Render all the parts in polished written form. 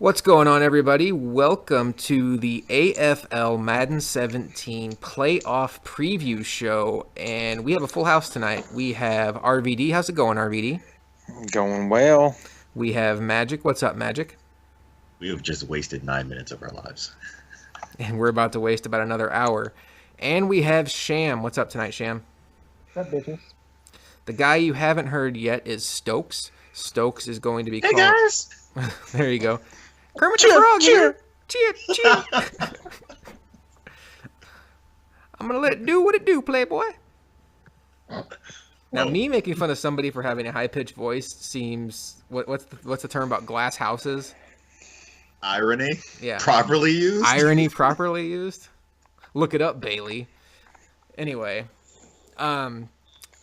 What's going on, everybody? Welcome to the AFL Madden 17 playoff preview show, and we have a full house tonight. We have RVD. How's it going, RVD? Going well. We have Magic. What's up, Magic? We have just wasted 9 minutes of our lives. And we're about to waste about another hour. And we have Sham. What's up tonight, Sham? What's up, bitches? The guy you haven't heard yet is Stokes. Stokes is going to be Hey called... guys! There you go. Kermit the Frog here. Cheer, cheer. I'm going to let it do what it do, playboy. Now, me making fun of somebody for having a high-pitched voice seems... What's the term about glass houses? Irony? Yeah. Properly used? Irony properly used? Look it up, Bailey. Anyway.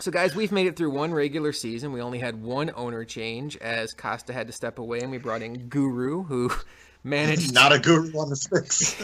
So, guys, we've made it through one regular season. We only had one owner change as Costa had to step away, and we brought in Guru, who managed... Not a guru on the sticks.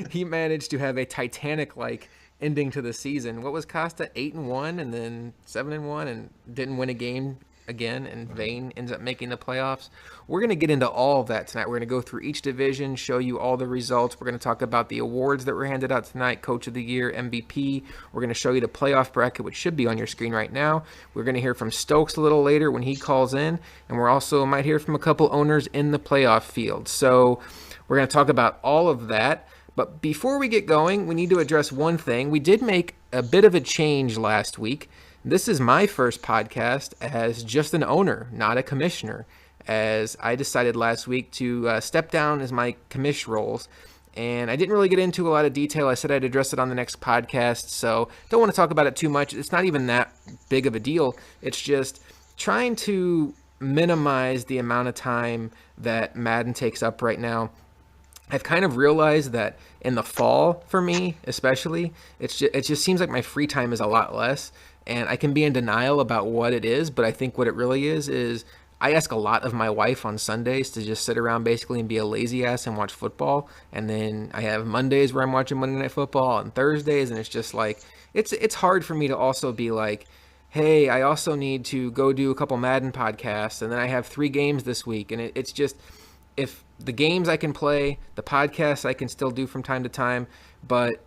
He managed to have a Titanic-like ending to the season. What was Costa? 8-1 and then 7-1 and didn't win a game again, and Vane ends up making the playoffs. We're going to get into all of that tonight. We're going to go through each division, show you all the results. We're going to talk about the awards that were handed out tonight, Coach of the Year, MVP. We're going to show you the playoff bracket, which should be on your screen right now. We're going to hear from Stokes a little later when he calls in, and we're also might hear from a couple owners in the playoff field. So we're going to talk about all of that. But before we get going, we need to address one thing. We did make a bit of a change last week. This is my first podcast as just an owner, not a commissioner, as I decided last week to step down as my commish roles. And I didn't really get into a lot of detail. I said I'd address it on the next podcast, so don't want to talk about it too much. It's not even that big of a deal. It's just trying to minimize the amount of time that Madden takes up right now. I've kind of realized that in the fall, for me especially, it just seems like my free time is a lot less. And I can be in denial about what it is, but I think what it really is I ask a lot of my wife on Sundays to just sit around basically and be a lazy ass and watch football. And then I have Mondays where I'm watching Monday Night Football and Thursdays, and it's just like, it's hard for me to also be like, hey, I also need to go do a couple Madden podcasts, and then I have 3 games this week. And it's just, if the games I can play, the podcasts I can still do from time to time, but,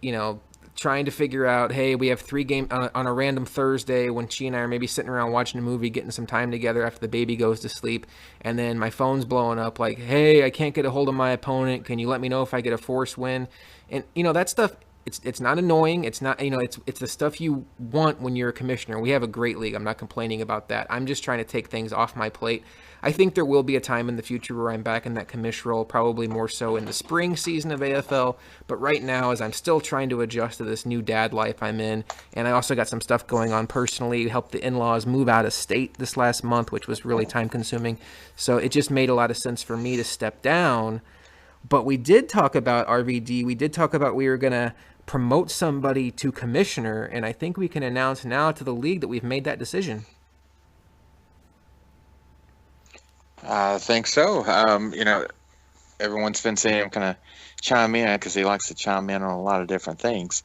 trying to figure out, hey, we have 3 games on a random Thursday when she and I are maybe sitting around watching a movie, getting some time together after the baby goes to sleep, and then my phone's blowing up like, hey, I can't get a hold of my opponent. Can you let me know if I get a forced win? And, that stuff, it's not annoying. It's not, it's the stuff you want when you're a commissioner. We have a great league. I'm not complaining about that. I'm just trying to take things off my plate. I think there will be a time in the future where I'm back in that commish role, probably more so in the spring season of AFL. But right now, as I'm still trying to adjust to this new dad life I'm in, and I also got some stuff going on personally to help the in-laws move out of state this last month, which was really time-consuming. So it just made a lot of sense for me to step down. But we did talk about RVD. We did talk about we were going to promote somebody to commissioner, and I think we can announce now to the league that we've made that decision. I think so. Everyone's been saying I'm going to chime in because he likes to chime in on a lot of different things.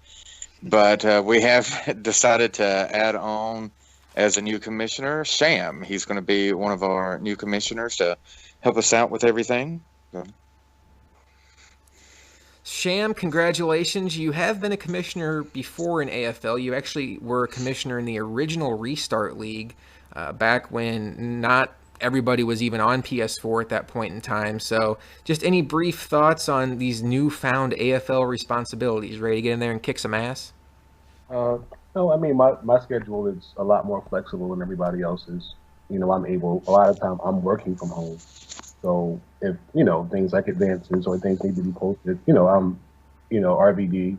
But we have decided to add on as a new commissioner, Sham. He's going to be one of our new commissioners to help us out with everything. Sham, congratulations. You have been a commissioner before in AFL. You actually were a commissioner in the original Restart League back when not everybody was even on PS4 at that point in time. So just any brief thoughts on these newfound AFL responsibilities? Ready to get in there and kick some ass? No, I mean, my schedule is a lot more flexible than everybody else's. I'm able, a lot of time I'm working from home. So if, things like advances or things need to be posted, I'm, RVD,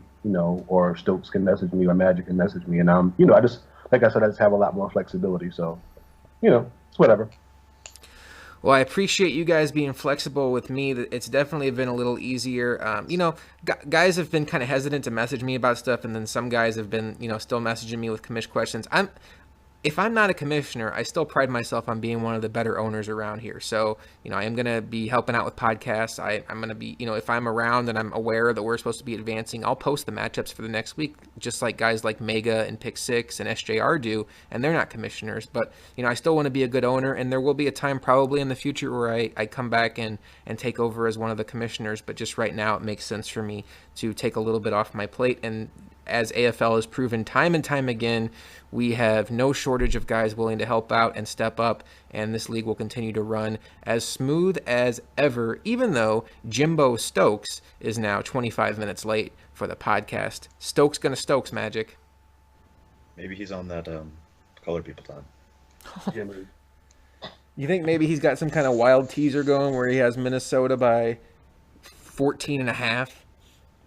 or Stokes can message me or Magic can message me. And I just, like I said, I just have a lot more flexibility. So, it's whatever. Well, I appreciate you guys being flexible with me. It's definitely been a little easier. Guys have been kind of hesitant to message me about stuff, and then some guys have been, still messaging me with commish questions. if I'm not a commissioner, I still pride myself on being one of the better owners around here. So, I am going to be helping out with podcasts. I'm going to be, if I'm around and I'm aware that we're supposed to be advancing, I'll post the matchups for the next week, just like guys like Mega and Pick Six and SJR do, and they're not commissioners. But, I still want to be a good owner, and there will be a time probably in the future where I come back and take over as one of the commissioners. But just right now, it makes sense for me to take a little bit off my plate. And as AFL has proven time and time again, we have no shortage of guys willing to help out and step up, and this league will continue to run as smooth as ever, even though Jimbo Stokes is now 25 minutes late for the podcast. Stokes gonna Stokes, Magic. Maybe he's on that color people time. Jimmy. You think maybe he's got some kind of wild teaser going where he has Minnesota by 14 and a half,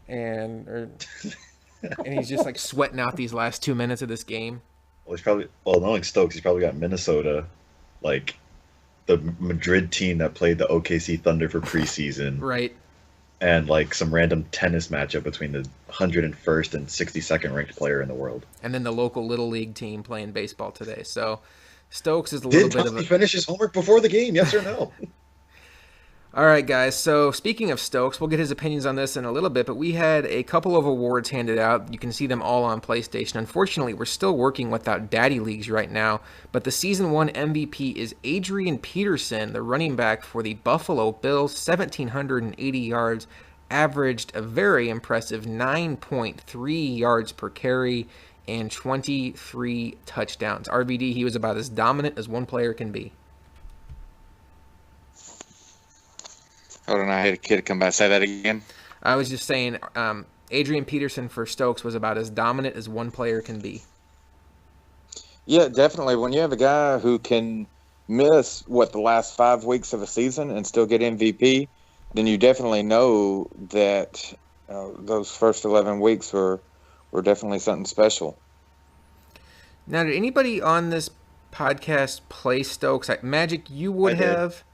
and he's just like sweating out these last 2 minutes of this game? Well, knowing Stokes, he's probably got Minnesota, like the Madrid team that played the OKC Thunder for preseason, Right. and like some random tennis matchup between the 101st and 62nd ranked player in the world. And then the local little league team playing baseball today. So Stokes is a little Did bit of Tommy a... finish his homework before the game? Yes or no? All right, guys. So speaking of Stokes, we'll get his opinions on this in a little bit, but we had a couple of awards handed out. You can see them all on PlayStation. Unfortunately, we're still working without daddy leagues right now, but the Season 1 MVP is Adrian Peterson, the running back for the Buffalo Bills, 1,780 yards, averaged a very impressive 9.3 yards per carry and 23 touchdowns. RVD, he was about as dominant as one player can be. Hold on, I had a kid come by. Say that again. I was just saying, Adrian Peterson for Stokes was about as dominant as one player can be. Yeah, definitely. When you have a guy who can miss, the last 5 weeks of a season and still get MVP, then you definitely know that those first 11 weeks were definitely something special. Now, did anybody on this podcast play Stokes? Magic, you would have,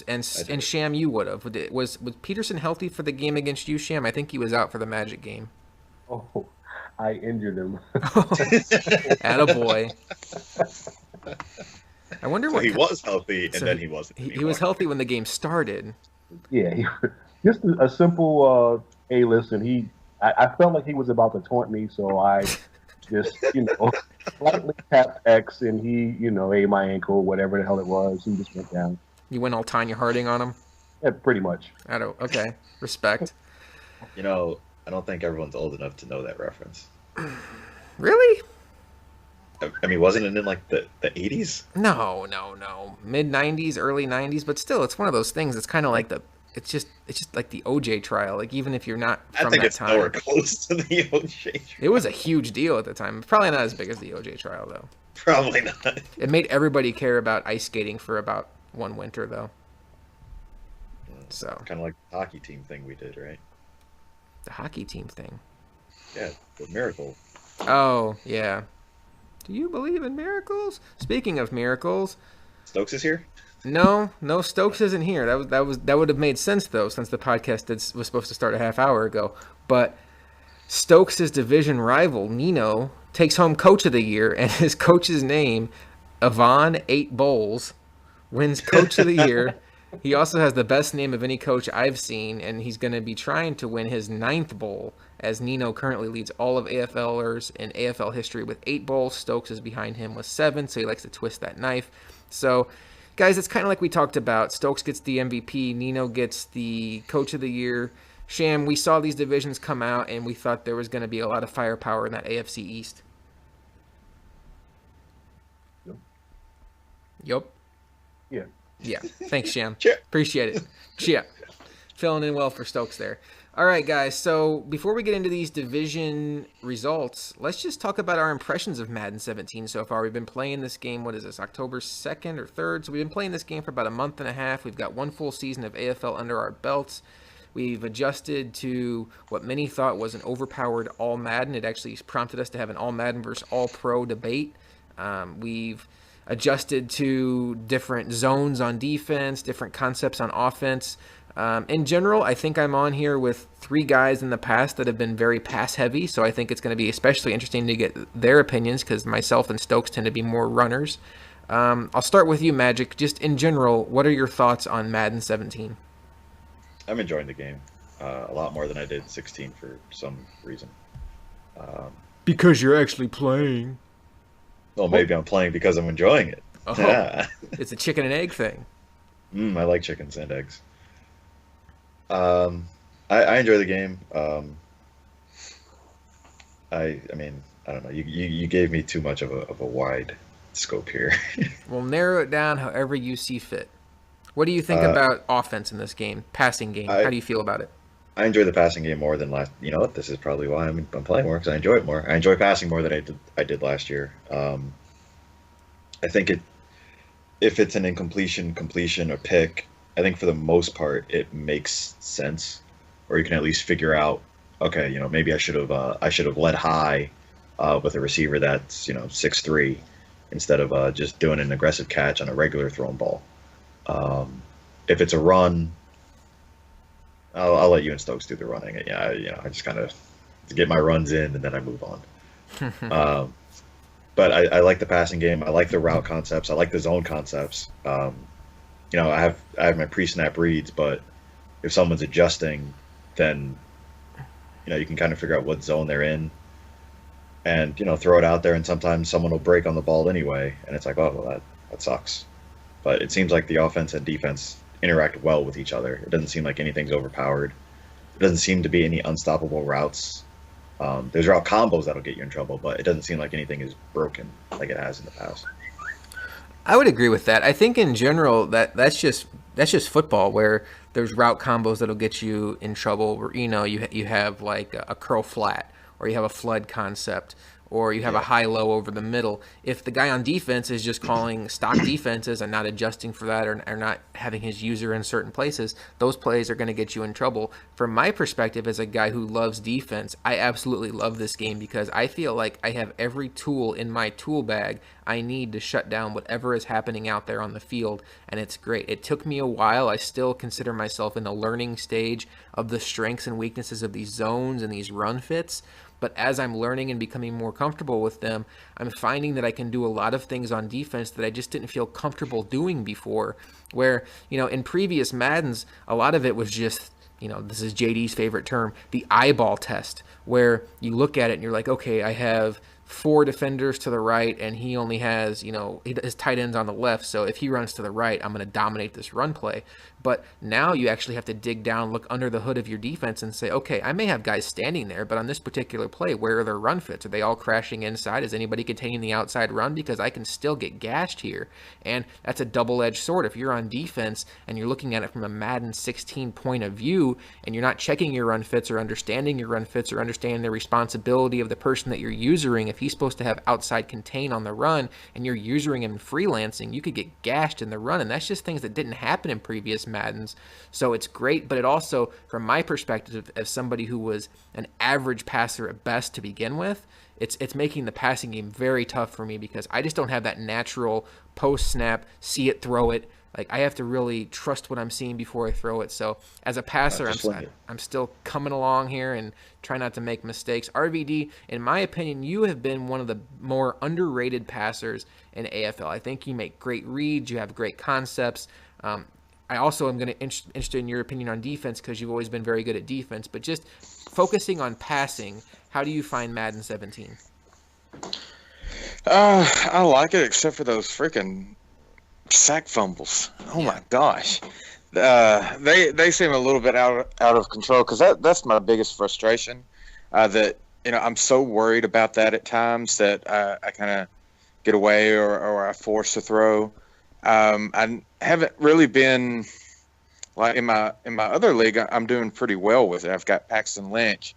and Sham, you would have. Was Peterson healthy for the game against you, Sham? I think he was out for the Magic game. Oh, I injured him. Attaboy. I wonder what He was healthy, and So then he wasn't. he was healthy when the game started. Yeah, just a simple, hey, listen, I felt like he was about to taunt me, so I just, slightly tapped X, and he, hey, my ankle, whatever the hell it was, he just went down. You went all Tanya Harding on him? Yeah, pretty much. Okay. Respect. I don't think everyone's old enough to know that reference. Really? I mean, wasn't it in like the 80s? No. Mid 90s, early 90s, but still, it's one of those things. It's kind of like it's just like the OJ trial. Like, even if you're not from I think that it's time, nowhere close to the OJ trial. it was a huge deal at the time. Probably not as big as the OJ trial, though. Probably not. It made everybody care about ice skating for about one winter, though. So Kind of like the hockey team thing we did, right? the hockey team thing. Yeah, the miracle. Oh yeah. Do you believe in miracles? Speaking of miracles, Stokes is here? no, Stokes isn't here. That would have made sense though, since the podcast was supposed to start a half hour ago. But Stokes' division rival Nino takes home Coach of the Year, and his coach's name, Yvonne 8 Bowles, wins Coach of the Year. He also has the best name of any coach I've seen, and he's going to be trying to win his 9th bowl, as Nino currently leads all of AFLers in AFL history with 8 bowls. Stokes is behind him with 7, so he likes to twist that knife. So, guys, it's kind of like we talked about. Stokes gets the MVP, Nino gets the Coach of the Year. Sham, we saw these divisions come out, and we thought there was going to be a lot of firepower in that AFC East. Yup. Yeah. Yeah. Thanks, Sham. Cheer. Appreciate it. Cheer. Filling in well for Stokes there. All right, guys. So before we get into these division results, let's just talk about our impressions of Madden 17 so far. We've been playing this game, what is this, October 2nd or 3rd? So we've been playing this game for about a month and a half. We've got one full season of AFL under our belts. We've adjusted to what many thought was an overpowered All Madden. It actually prompted us to have an All Madden versus All Pro debate. We've adjusted to different zones on defense, different concepts on offense. In general, I think I'm on here with 3 guys in the past that have been very pass heavy, so I think it's going to be especially interesting to get their opinions because myself and Stokes tend to be more runners. I'll start with you, Magic. Just in general, what are your thoughts on Madden 17? I'm enjoying the game a lot more than I did 16 for some reason. Because you're actually playing. Well, maybe I'm playing because I'm enjoying it. Oh, Yeah. It's a chicken and egg thing. I like chickens and eggs. I enjoy the game. I mean, I don't know. You gave me too much of a wide scope here. We'll narrow it down however you see fit. What do you think about offense in this game, passing game? How do you feel about it? I enjoy the passing game more than last. You know what? This is probably why I'm playing more because I enjoy it more. I enjoy passing more than I did last year. I think if it's an incompletion, completion, or pick, I think for the most part it makes sense, or you can at least figure out, okay, maybe I should have led high with a receiver that's 6'3", instead of just doing an aggressive catch on a regular thrown ball. If it's a run, I'll let you and Stokes do the running. Yeah, I just kind of get my runs in and then I move on. But I like the passing game. I like the route concepts. I like the zone concepts. I have my pre-snap reads, but if someone's adjusting, then you can kind of figure out what zone they're in, and throw it out there. And sometimes someone will break on the ball anyway, and it's like, oh, well, that sucks. But it seems like the offense and defense interact well with each other. It doesn't seem like anything's overpowered. It doesn't seem to be any unstoppable routes. There's route combos that'll get you in trouble, but it doesn't seem like anything is broken like it has in the past. I would agree with that. I think in general that's just football, where there's route combos that'll get you in trouble. Where, you have like a curl flat, or you have a flood concept, or you have a high-low over the middle. If the guy on defense is just calling stock defenses and not adjusting for that, or not having his user in certain places, those plays are going to get you in trouble. From my perspective as a guy who loves defense, I absolutely love this game because I feel like I have every tool in my tool bag I need to shut down whatever is happening out there on the field, and it's great. It took me a while. I still consider myself in the learning stage of the strengths and weaknesses of these zones and these run fits. But as I'm learning and becoming more comfortable with them, I'm finding that I can do a lot of things on defense that I just didn't feel comfortable doing before. Where, in previous Maddens, a lot of it was just, this is JD's favorite term, the eyeball test, where you look at it and you're like, okay, I have 4 defenders to the right, and he only has, his tight ends on the left. So if he runs to the right, I'm going to dominate this run play. But now you actually have to dig down, look under the hood of your defense and say, okay, I may have guys standing there, but on this particular play, where are their run fits? Are they all crashing inside? Is anybody containing the outside run? Because I can still get gashed here. And that's a double-edged sword. If you're on defense and you're looking at it from a Madden 16 point of view, and you're not checking your run fits or understanding your run fits or understanding the responsibility of the person that you're usering, if he's supposed to have outside contain on the run and you're usering him in freelancing, you could get gashed in the run. And that's just things that didn't happen in previous Maddens. So it's great, but it also, from my perspective, as somebody who was an average passer at best to begin with, it's making the passing game very tough for me because I just don't have that natural post-snap, see it, throw it. Like, I have to really trust what I'm seeing before I throw it. So as a passer, I'm still coming along here and try not to make mistakes. RVD, in my opinion, you have been one of the more underrated passers in AFL. I think you make great reads. You have great concepts. I also am going to interested in your opinion on defense because you've always been very good at defense. But just focusing on passing, how do you find Madden 17? I like it, except for those freaking sack fumbles. Oh my gosh, they seem a little bit out of control because that's my biggest frustration. That I'm so worried about that at times that I kind of get away or I force to throw. I haven't really been like in my other league. I'm doing pretty well with it. I've got Paxton Lynch,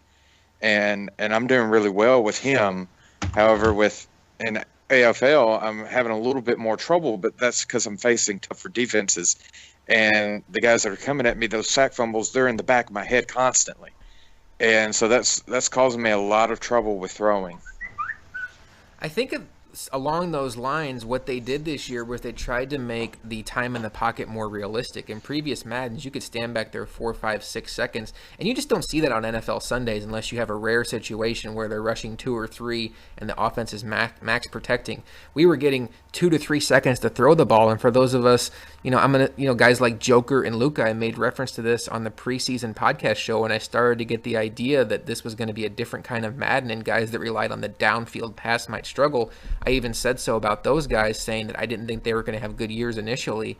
and I'm doing really well with him. However, in AFL, I'm having a little bit more trouble, but that's because I'm facing tougher defenses, and the guys that are coming at me, those sack fumbles, they're in the back of my head constantly, and so that's causing me a lot of trouble with throwing. I think along those lines, what they did this year was they tried to make the time in the pocket more realistic. In previous Maddens, you could stand back there 4, 5, 6 seconds, and you just don't see that on NFL Sundays unless you have a rare situation where they're rushing 2 or 3 and the offense is max protecting. We were getting 2 to 3 seconds to throw the ball, and for those of us, guys like Joker and Luca, I made reference to this on the preseason podcast show, and I started to get the idea that this was going to be a different kind of Madden, and guys that relied on the downfield pass might struggle. I even said so about those guys, saying that I didn't think they were going to have good years initially.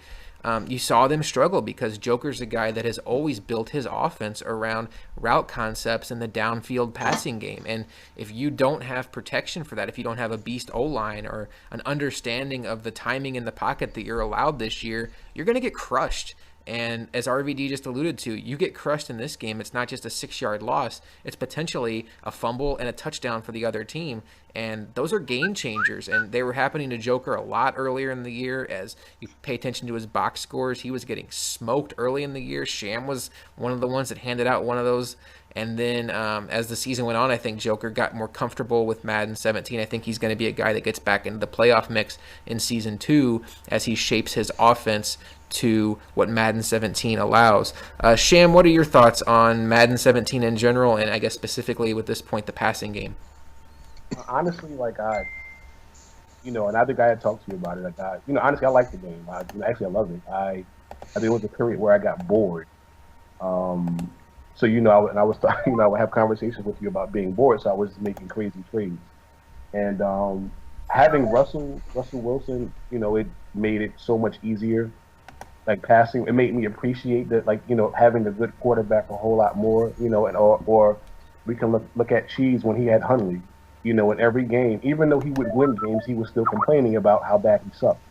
You saw them struggle because Joker's a guy that has always built his offense around route concepts and the downfield passing game. And if you don't have protection for that, if you don't have a beast O-line or an understanding of the timing in the pocket that you're allowed this year, you're going to get crushed. And as RVD just alluded to, you get crushed in this game. It's not just a 6-yard loss. It's potentially a fumble and a touchdown for the other team. And those are game changers. And they were happening to Joker a lot earlier in the year. As you pay attention to his box scores, he was getting smoked early in the year. Sham was one of the ones that handed out one of those. And then as the season went on, I think Joker got more comfortable with Madden 17. I think he's going to be a guy that gets back into the playoff mix in Season 2 as he shapes his offense to what Madden 17 allows. Sham, what are your thoughts on Madden 17 in general, and I guess specifically with this point, the passing game? Honestly, and I think I had talked to you about it. Honestly, I like the game. I love it. I there was a period where I got bored. So I was I would have conversations with you about being bored. So I was making crazy trades, and having Russell Wilson, it made it so much easier. Like passing, it made me appreciate that, having a good quarterback a whole lot more, or we can look at Cheese when he had Hundley, in every game, even though he would win games, he was still complaining about how bad he sucked.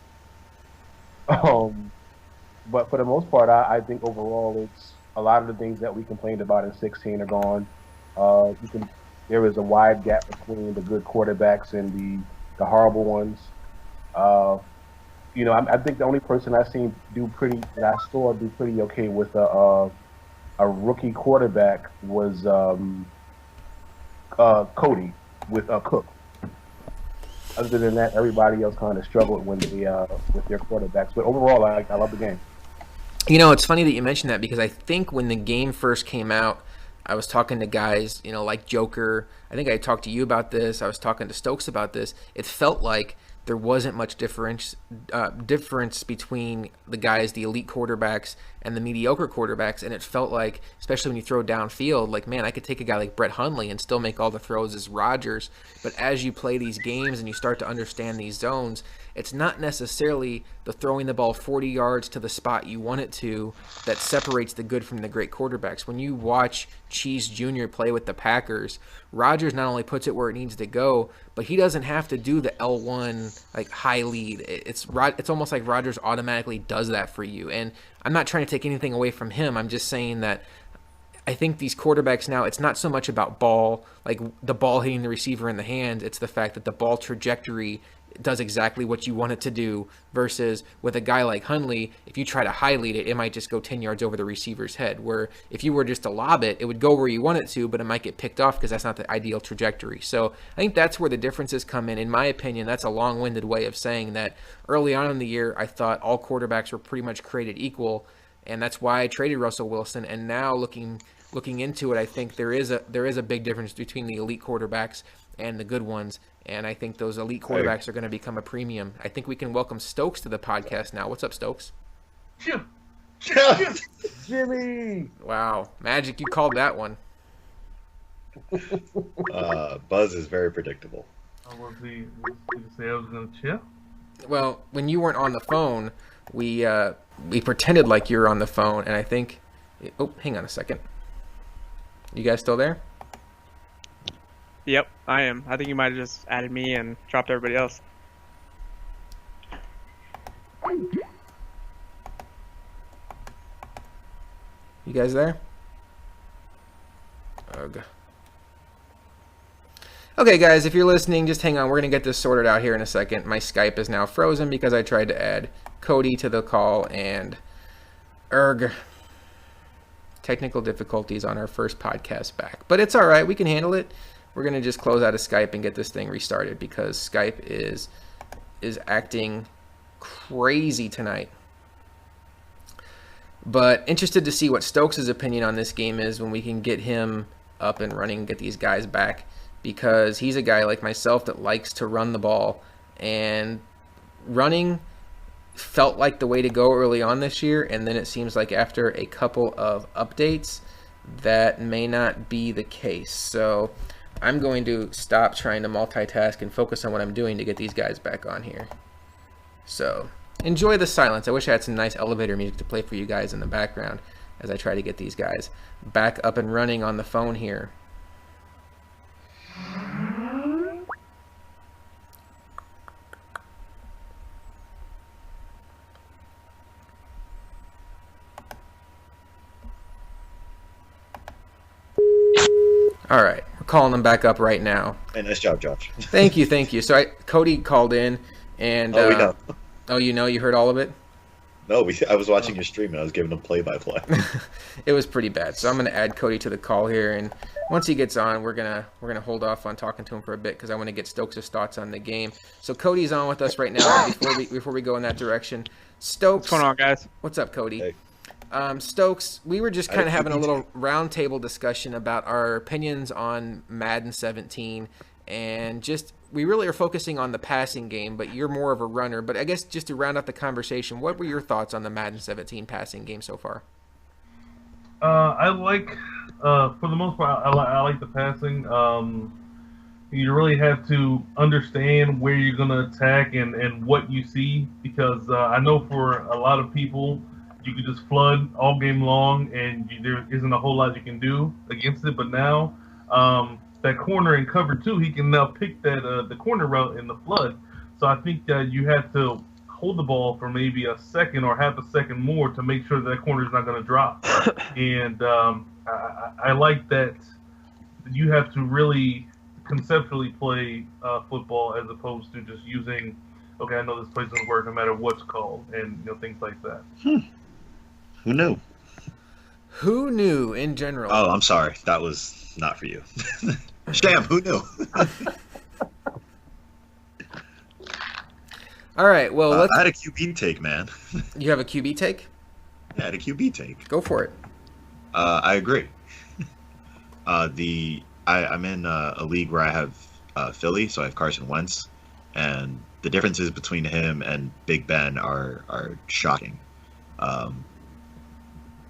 But for the most part, I think overall, it's a lot of the things that we complained about in 16 are gone. There is a wide gap between the good quarterbacks and the horrible ones. I think the only person I seen do pretty okay with a rookie quarterback was Cody with Cook. Other than that, everybody else kind of struggled with their quarterbacks. But overall, I love the game. It's funny that you mentioned that because I think when the game first came out, I was talking to guys, like Joker. I think I talked to you about this. I was talking to Stokes about this. It felt like there wasn't much difference between the guys, the elite quarterbacks, and the mediocre quarterbacks, and it felt like, especially when you throw downfield, like, man, I could take a guy like Brett Hundley and still make all the throws as Rodgers. But as you play these games and you start to understand these zones, it's not necessarily the throwing the ball 40 yards to the spot you want it to that separates the good from the great quarterbacks. When you watch Cheese Jr. play with the Packers, Rodgers not only puts it where it needs to go, but he doesn't have to do the L1 high lead. It's almost like Rodgers automatically does that for you. And I'm not trying to take anything away from him. I'm just saying that I think these quarterbacks now, it's not so much about the ball hitting the receiver in the hand. It's the fact that the ball trajectory does exactly what you want it to do, versus with a guy like Hundley, if you try to high lead it, it might just go 10 yards over the receiver's head, where if you were just to lob it, it would go where you want it to, but it might get picked off because that's not the ideal trajectory. So I think that's where the differences come in. In my opinion, that's a long-winded way of saying that early on in the year, I thought all quarterbacks were pretty much created equal, and that's why I traded Russell Wilson. And now looking into it, I think there is a big difference between the elite quarterbacks and the good ones, and I think those elite quarterbacks are going to become a premium. I think we can welcome Stokes to the podcast now. What's up, Stokes? Jimmy! Wow. Magic, you called that one. Buzz is very predictable. Was he say I was going to chill? Well, when you weren't on the phone, we pretended like you were on the phone, and I think... Oh, hang on a second. You guys still there? Yep, I am. I think you might have just added me and dropped everybody else. You guys there? Ugh. Okay, guys, if you're listening, just hang on. We're going to get this sorted out here in a second. My Skype is now frozen because I tried to add Cody to the call, and technical difficulties on our first podcast back. But it's all right. We can handle it. we're gonna just close out of Skype and get this thing restarted because Skype is acting crazy tonight. But interested to see what Stokes' opinion on this game is when we can get him up and running, get these guys back, because he's a guy like myself that likes to run the ball, and running felt like the way to go early on this year, and then it seems like after a couple of updates that may not be the case. So I'm going to stop trying to multitask and focus on what I'm doing to get these guys back on here. So enjoy the silence. I wish I had some nice elevator music to play for you guys in the background as I try to get these guys back up and running on the phone here. All right, we're calling them back up right now. Hey, nice job, Josh. Thank you. So Cody called in, and we know. Oh, you heard all of it? No, I was watching your stream and I was giving them play-by-play. It was pretty bad. So I'm gonna add Cody to the call here, and once he gets on, we're gonna hold off on talking to him for a bit because I want to get Stokes' thoughts on the game. So Cody's on with us right now. Before we go in that direction, Stokes. What's going on, guys? What's up, Cody? Hey. Stokes, we were just kind of having a little roundtable discussion about our opinions on Madden 17, and just we really are focusing on the passing game, but you're more of a runner. But I guess just to round out the conversation, what were your thoughts on the Madden 17 passing game so far? I like, for the most part, I like the passing. You really have to understand where you're going to attack and what you see, because I know for a lot of people, you can just flood all game long, and there isn't a whole lot you can do against it. But now, that corner in cover 2, he can now pick that the corner route in the flood. So I think that you have to hold the ball for maybe a second or half a second more to make sure that corner is not going to drop. And I like that you have to really conceptually play football as opposed to just using, okay, I know this place doesn't work no matter what's called, and things like that. Who knew? Who knew in general? Oh, I'm sorry. That was not for you. Sham, who knew? All right, well, I had a QB take, man. You have a QB take? I had a QB take. Go for it. I agree. I'm in a league where I have Philly, so I have Carson Wentz, and the differences between him and Big Ben are shocking.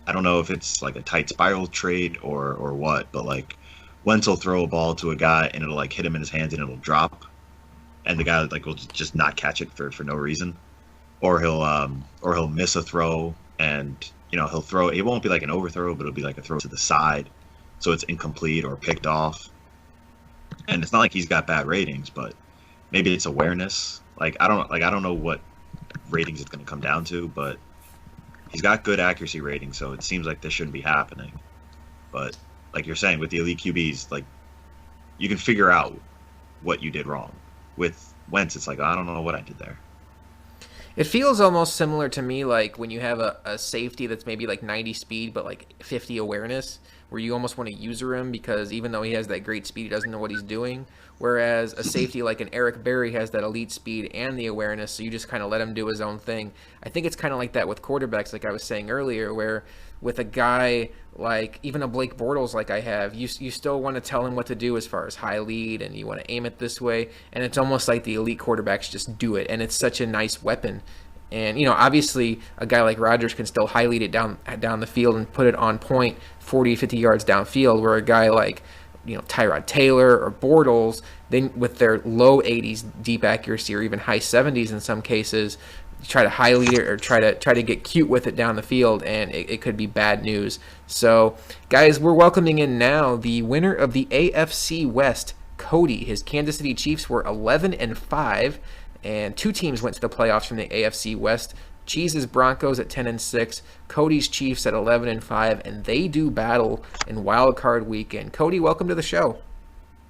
I don't know if it's like a tight spiral trade or what, but like Wentz will throw a ball to a guy and it'll like hit him in his hands and it'll drop, and the guy like will just not catch it for no reason, or he'll miss a throw and he'll throw. It won't be like an overthrow, but it'll be like a throw to the side, so it's incomplete or picked off. And it's not like he's got bad ratings, but maybe it's awareness. I don't know what ratings it's going to come down to, but he's got good accuracy ratings, so it seems like this shouldn't be happening. But like you're saying, with the elite QBs, like you can figure out what you did wrong. With Wentz, it's like, I don't know what I did there. It feels almost similar to me like when you have a safety that's maybe like 90 speed but like 50 awareness, where you almost want to user him because even though he has that great speed, he doesn't know what he's doing. Whereas a safety like an Eric Berry has that elite speed and the awareness, so you just kind of let him do his own thing. I think it's kind of like that with quarterbacks, like I was saying earlier, where with a guy like even a Blake Bortles like I have, you still want to tell him what to do as far as high lead, and you want to aim it this way, and it's almost like the elite quarterbacks just do it, and it's such a nice weapon. And, obviously a guy like Rodgers can still high lead it down the field and put it on point 40, 50 yards downfield, where a guy like, Tyrod Taylor or Bortles, then with their low 80s deep accuracy or even high 70s in some cases, try to high lead it or try to get cute with it down the field, and it could be bad news. So, guys, we're welcoming in now the winner of the AFC West, Cody. His Kansas City Chiefs were 11-5. And 2 teams went to the playoffs from the AFC West. Cheese's Broncos at 10-6, Cody's Chiefs at 11-5, and they do battle in Wild Card Weekend. Cody, welcome to the show.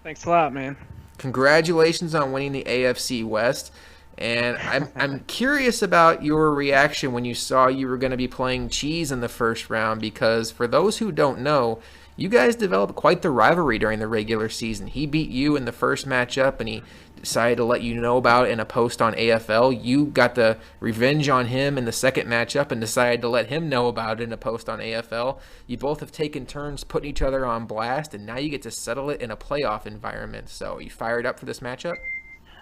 Thanks a lot, man. Congratulations on winning the AFC West. And I'm curious about your reaction when you saw you were going to be playing Cheese in the first round, because for those who don't know, you guys developed quite the rivalry during the regular season. He beat you in the first matchup, and he decided to let you know about it in a post on AFL. You got the revenge on him in the second matchup and decided to let him know about it in a post on AFL. You both have taken turns putting each other on blast, and now you get to settle it in a playoff environment. So, you fired up for this matchup?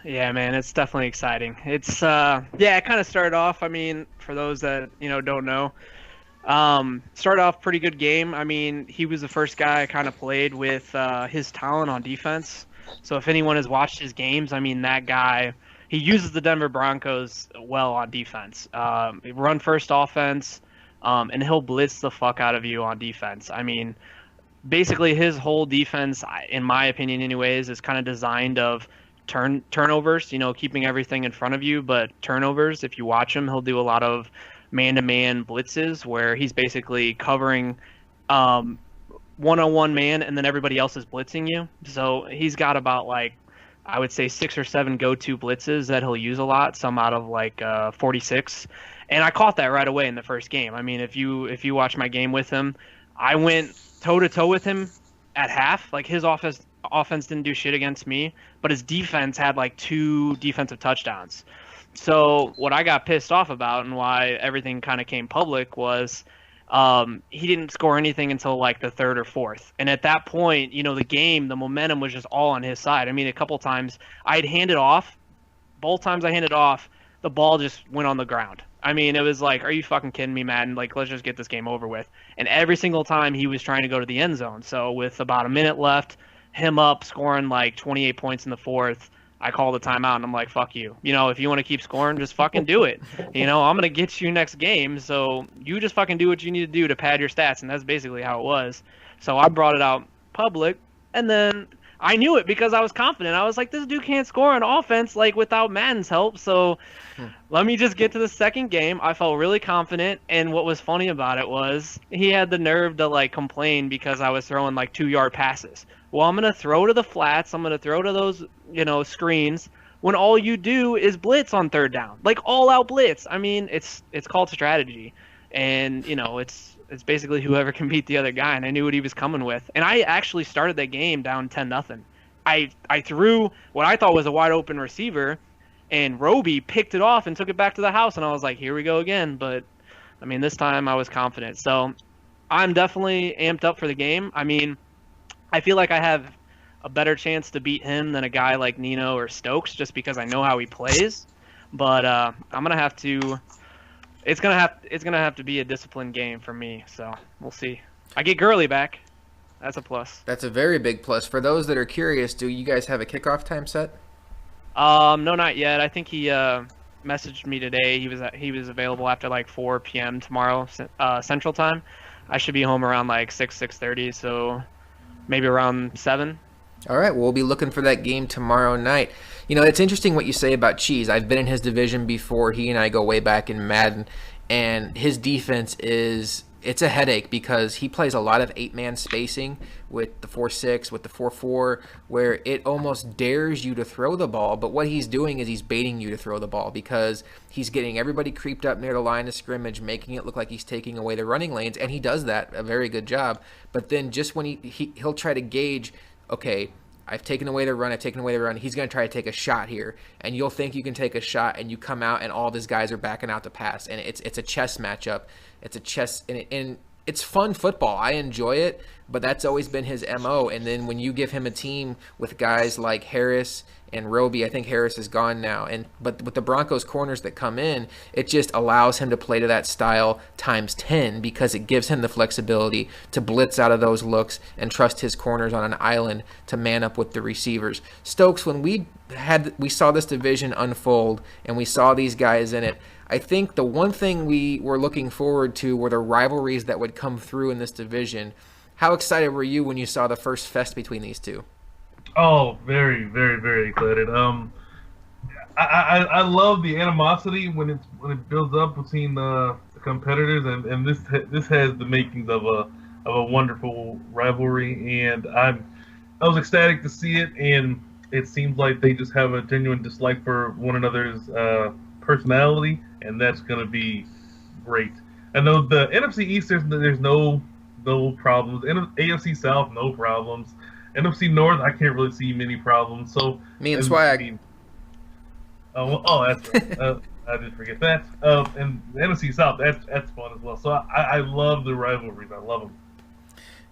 Yeah, man, it's definitely exciting. It's it kind of started off. I mean, for those that don't know, started off pretty good game. I mean, he was the first guy I kind of played with his talent on defense. So if anyone has watched his games, I mean, that guy, he uses the Denver Broncos well on defense. Run first offense, and he'll blitz the fuck out of you on defense. I mean, basically his whole defense, in my opinion anyways, is kind of designed of turnovers, keeping everything in front of you, but turnovers, if you watch him, he'll do a lot of man-to-man blitzes where he's basically covering one-on-one man, and then everybody else is blitzing you. So he's got about, I would say 6 or 7 go-to blitzes that he'll use a lot, some out of 46. And I caught that right away in the first game. I mean, if you watch my game with him, I went toe-to-toe with him at half. His offense didn't do shit against me, but his defense had 2 defensive touchdowns. So what I got pissed off about and why everything kind of came public was he didn't score anything until the third or fourth. And at that point, the momentum was just all on his side. I mean, a couple times I'd hand it off. Both times I handed off, the ball just went on the ground. I mean, it was are you fucking kidding me, Madden? Let's just get this game over with. And every single time he was trying to go to the end zone. So with about a minute left, him up scoring 28 points in the fourth, I call the timeout and I'm like, fuck you. If you want to keep scoring, just fucking do it. I'm going to get you next game. So you just fucking do what you need to do to pad your stats. And that's basically how it was. So I brought it out public, and then I knew it because I was confident. I was like, this dude can't score on offense without Madden's help. So let me just get to the second game. I felt really confident. And what was funny about it was he had the nerve to complain because I was throwing 2-yard passes. Well, I'm going to throw to the flats. I'm going to throw to those, screens when all you do is blitz on third down. All out blitz. I mean, it's called strategy. And, it's basically whoever can beat the other guy. And I knew what he was coming with. And I actually started that game down 10-0. I threw what I thought was a wide open receiver, and Roby picked it off and took it back to the house. And I was like, here we go again. But, I mean, this time I was confident. So I'm definitely amped up for the game. I mean, I feel like I have a better chance to beat him than a guy like Nino or Stokes just because I know how he plays. But I'm gonna have to. It's gonna have to be a disciplined game for me. So we'll see. I get Gurley back. That's a plus. That's a very big plus. For those that are curious, do you guys have a kickoff time set? No, not yet. I think he messaged me today. He was available after 4 p.m. tomorrow Central Time. I should be home around 6:30. So. Maybe around 7. All right, well, we'll be looking for that game tomorrow night. It's interesting what you say about Cheese. I've been in his division before. He and I go way back in Madden, and his defense it's a headache because he plays a lot of 8-man spacing with the 4-6, with the 4-4, where it almost dares you to throw the ball. But what he's doing is he's baiting you to throw the ball because he's getting everybody creeped up near the line of scrimmage, making it look like he's taking away the running lanes, and he does that a very good job. But then just when he'll try to gauge, okay, I've taken away the run, he's going to try to take a shot here. And you'll think you can take a shot, and you come out, and all of his guys are backing out to pass. And it's a chess matchup. It's a chess, and it's fun football. I enjoy it, but that's always been his MO. And then when you give him a team with guys like Harris and Roby, I think Harris is gone now. But with the Broncos corners that come in, it just allows him to play to that style times 10 because it gives him the flexibility to blitz out of those looks and trust his corners on an island to man up with the receivers. Stokes, when we saw this division unfold and we saw these guys in it, I think the one thing we were looking forward to were the rivalries that would come through in this division. How excited were you when you saw the first fest between these two? Oh, very, very, very excited. I love the animosity when it builds up between the competitors, and this has the makings of a wonderful rivalry, and I was ecstatic to see it, and it seems like they just have a genuine dislike for one another's personality, and that's going to be great. I know the NFC East, there's no problems. AFC South, no problems. NFC North, I can't really see many problems. So Me and I Swag. mean, that's right. I did forget that. And the NFC South, that's fun as well. So I love the rivalries. I love them.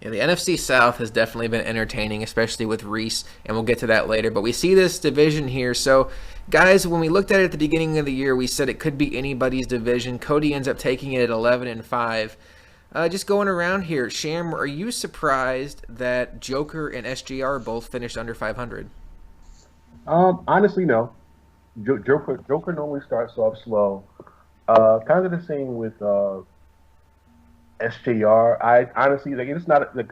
Yeah, the NFC South has definitely been entertaining, especially with Reese, and we'll get to that later. But we see this division here. So, guys, when we looked at it at the beginning of the year, we said it could be anybody's division. Cody ends up taking it at 11-5. Just going around here, Sham, are you surprised that Joker and SGR both finished under 500? Honestly, no. Joker normally starts off slow. Kind of the same with SJR. I honestly like it's not like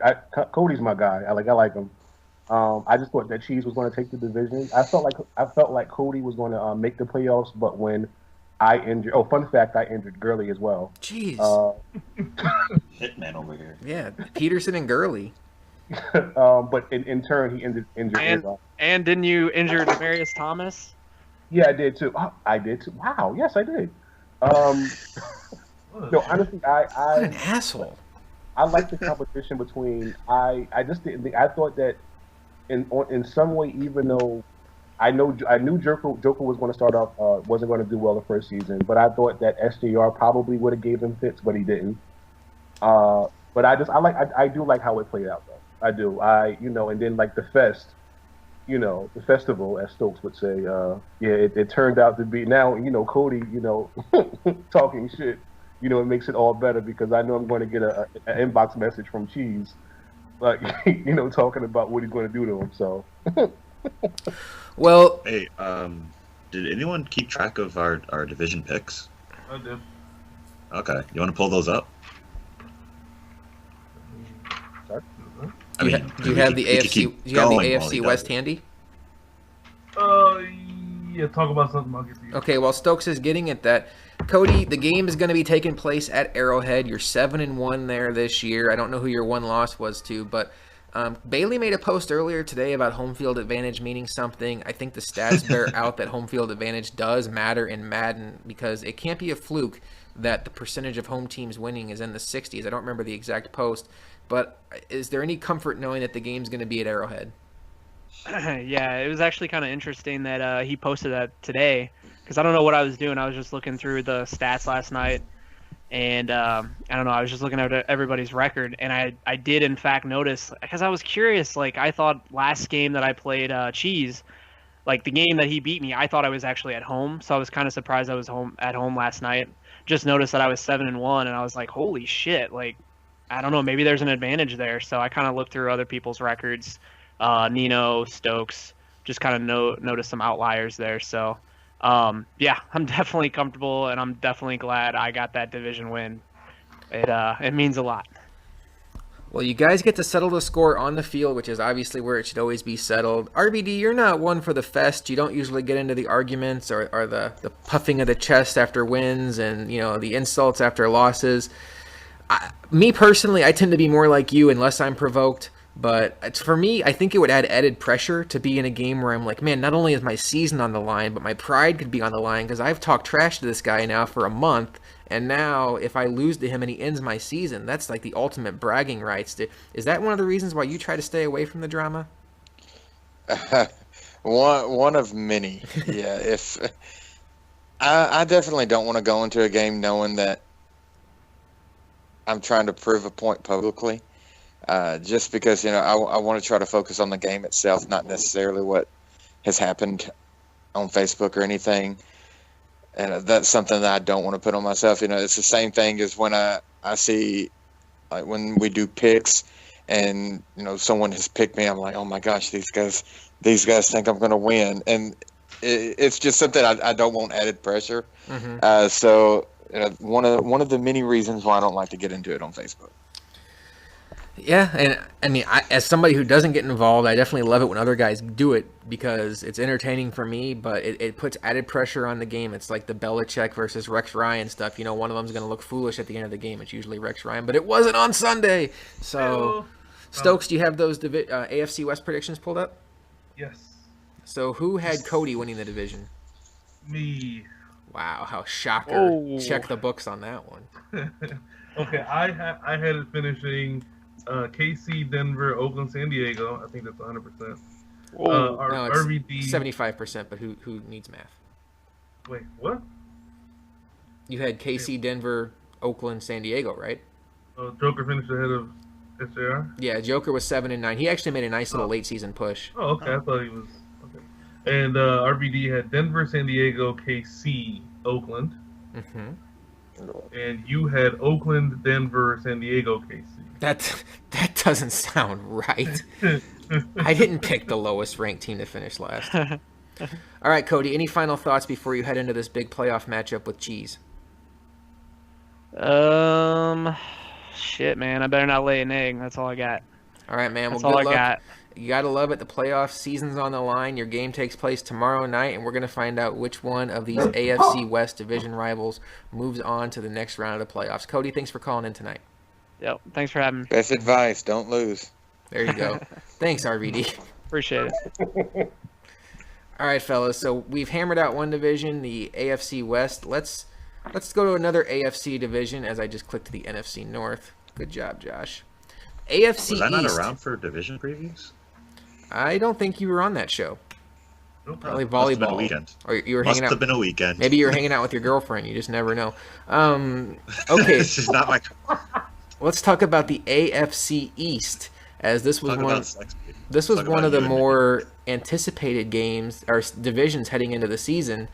Cody's my guy. I like him. I just thought that Cheese was going to take the division. I felt like Cody was going to make the playoffs, but when I injured, fun fact, I injured Gurley as well. Jeez. Hitman over here. Yeah, Peterson and Gurley. But in turn, he injured. And didn't you injure Demarius Thomas? Yeah, I did too. Oh, I did too. Wow. Yes, I did. So honestly, What an asshole. I like the competition between. I just didn't think. I thought that in some way, even though I knew Joker was going to start off wasn't going to do well the first season, but I thought that SJR probably would have gave him fits, but he didn't. But I do like how it played out though. I do. And then like the the festival, as Stokes would say. It turned out to be now. Cody. Talking shit. It makes it all better because I know I'm going to get an inbox message from Cheese, like talking about what he's going to do to him. So. Well, hey, did anyone keep track of our division picks? I did. Okay, you want to pull those up? Do you have the AFC West handy? Yeah. Talk about something. I'll get to you. Okay. While Stokes is getting at that, Cody, the game is going to be taking place at Arrowhead. You're 7-1 there this year. I don't know who your one loss was to, but Bailey made a post earlier today about home field advantage meaning something. I think the stats bear out that home field advantage does matter in Madden because it can't be a fluke that the percentage of home teams winning is in the 60s. I don't remember the exact post, but is there any comfort knowing that the game's going to be at Arrowhead? Yeah, it was actually kind of interesting that he posted that today because I don't know what I was doing. I was just looking through the stats last night, and I don't know. I was just looking at everybody's record, and I did in fact notice because I was curious. Like I thought last game that I played Cheese, like the game that he beat me, I thought I was actually at home, so I was kind of surprised I was at home last night. Just noticed that I was 7-1, and I was like, holy shit! Like I don't know, maybe there's an advantage there. So I kind of looked through other people's records. Nino, Stokes, just kind of noticed some outliers there. So, yeah, I'm definitely comfortable, and I'm definitely glad I got that division win. It means a lot. Well, you guys get to settle the score on the field, which is obviously where it should always be settled. RBD, you're not one for the fest. You don't usually get into the arguments or the puffing of the chest after wins and, the insults after losses. Me personally, I tend to be more like you unless I'm provoked. But for me, I think it would add added pressure to be in a game where I'm like, man, not only is my season on the line, but my pride could be on the line because I've talked trash to this guy now for a month. And now if I lose to him and he ends my season, that's like the ultimate bragging rights. Is that one of the reasons why you try to stay away from the drama? One of many. Yeah. If I definitely don't want to go into a game knowing that I'm trying to prove a point publicly. Just because, I want to try to focus on the game itself, not necessarily what has happened on Facebook or anything. And that's something that I don't want to put on myself. It's the same thing as when I see, like when we do picks and, someone has picked me, I'm like, oh my gosh, these guys think I'm going to win. And it's just something I don't want added pressure. Mm-hmm. So one of the many reasons why I don't like to get into it on Facebook. Yeah, and I mean, as somebody who doesn't get involved, I definitely love it when other guys do it because it's entertaining for me, but it puts added pressure on the game. It's like the Belichick versus Rex Ryan stuff. One of them's going to look foolish at the end of the game. It's usually Rex Ryan, but it wasn't on Sunday. So, Stokes, do you have those AFC West predictions pulled up? Yes. So who had Cody winning the division? Me. Wow, how shocker. Oh. Check the books on that one. Okay, I had it finishing KC, Denver, Oakland, San Diego. I think that's 100%. Oh. No, it's RVD. 75%, but who needs math? Wait, what? You had KC, Denver, Oakland, San Diego, right? Joker finished ahead of SJR? Yeah, Joker was 7 and 9. He actually made a nice little late season push. Oh, okay. I thought he was. Okay. And RVD had Denver, San Diego, KC, Oakland. Mm-hmm. And you had Oakland, Denver, San Diego, KC. That doesn't sound right. I didn't pick the lowest ranked team to finish last. All right, Cody, any final thoughts before you head into this big playoff matchup with Cheese? Shit, man. I better not lay an egg. That's all I got. All right, man. That's well, all good I luck. got. You got to love it. The playoff season's on the line. Your game takes place tomorrow night, and we're going to find out which one of these AFC West division rivals moves on to the next round of the playoffs. Cody, thanks for calling in tonight. Yep. Thanks for having me. Best advice: don't lose. There you go. Thanks, RVD. Appreciate it. All right, fellas. So we've hammered out one division, the AFC West. Let's go to another AFC division as I just clicked to the NFC North. Good job, Josh. AFC Was I not East. around for division previews? I don't think you were on that show. Probably Must have been a volleyball. weekend. Or you were Must hanging out. have been a weekend. Maybe you were hanging out with your girlfriend. You just never know. Okay, This is not my. let's talk about the AFC East, as this was Talk one. about sex. This was Talk one about of the you and me. more anticipated games or divisions heading into the season.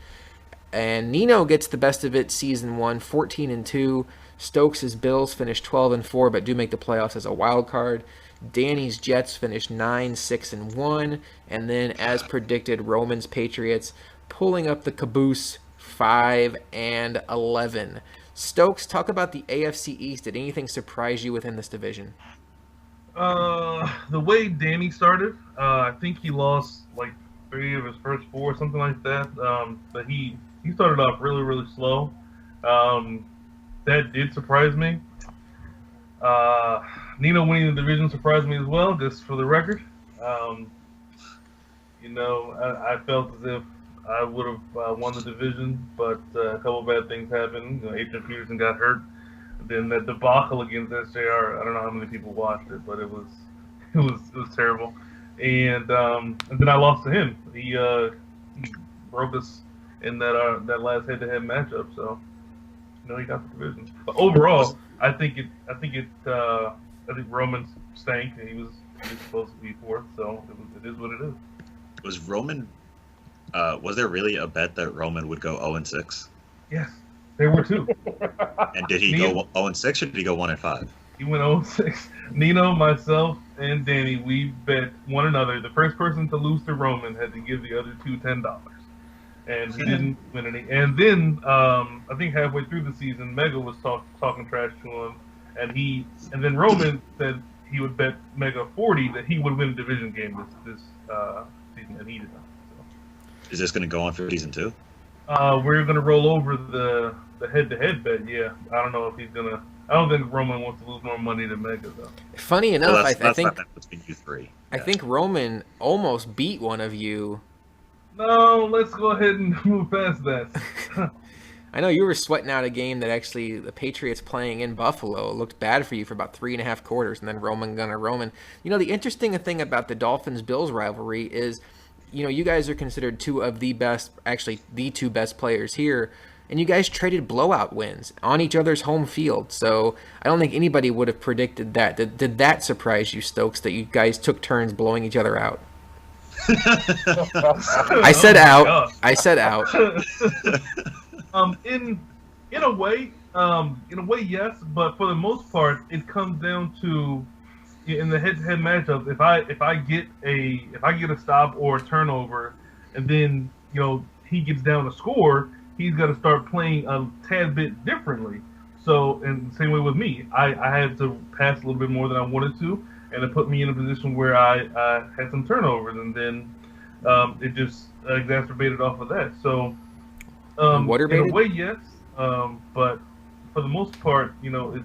And Nino gets the best of it season 1, 14-2. Stokes' Bills finished 12-4, but do make the playoffs as a wild card. Danny's Jets finished 9-6-1. And then, as predicted, Roman's Patriots pulling up the caboose 5-11. Stokes, talk about the AFC East. Did anything surprise you within this division? The way Danny started, I think he lost like 3 of his first 4, something like that. But he started off really, really slow. That did surprise me. Nino winning the division surprised me as well, just for the record. I felt as if I would have won the division, but a couple of bad things happened. Adrian Peterson got hurt. Then that debacle against SJR, I don't know how many people watched it, but it was terrible. And then I lost to him. He broke us in that last head-to-head matchup. So he got the division. But overall, I think Roman stank, and he was supposed to be 4th. So it is what it is. Was Roman? Was there really a bet that Roman would go 0-6? Yes, there were 2. And did he go 0-6 or did he go 1-5? He went 0-6. Nino, myself, and Danny, we bet one another. The first person to lose to Roman had to give the other 2 $10. And he didn't win any. And then I think halfway through the season, Mega was talking trash to him, and then Roman said he would bet Mega 40 that he would win a division game this season, and he did not. So. Is this going to go on for season 2? We're going to roll over the head-to-head bet. Yeah, I don't know if he's going to. I don't think Roman wants to lose more money than Mega though. Funny enough, Well, I that's think not between you 3. I think Roman almost beat one of you. No, let's go ahead and move past that. I know you were sweating out a game that actually the Patriots playing in Buffalo looked bad for you for about 3.5 quarters, and then Roman gunner Roman. The interesting thing about the Dolphins-Bills rivalry is, you guys are considered 2 of the best, actually the 2 best players here, and you guys traded blowout wins on each other's home field. So I don't think anybody would have predicted that. Did that surprise you, Stokes, that you guys took turns blowing each other out? I said out. God. I said out. In a way, yes, but for the most part, it comes down to in the head-to-head matchup. If I get a stop or a turnover, and then he gets down a score, he's got to start playing a tad bit differently. So, and same way with me, I had to pass a little bit more than I wanted to, and it put me in a position where I had some turnovers, and then it just exacerbated off of that. So, in a way, yes, but for the most part, a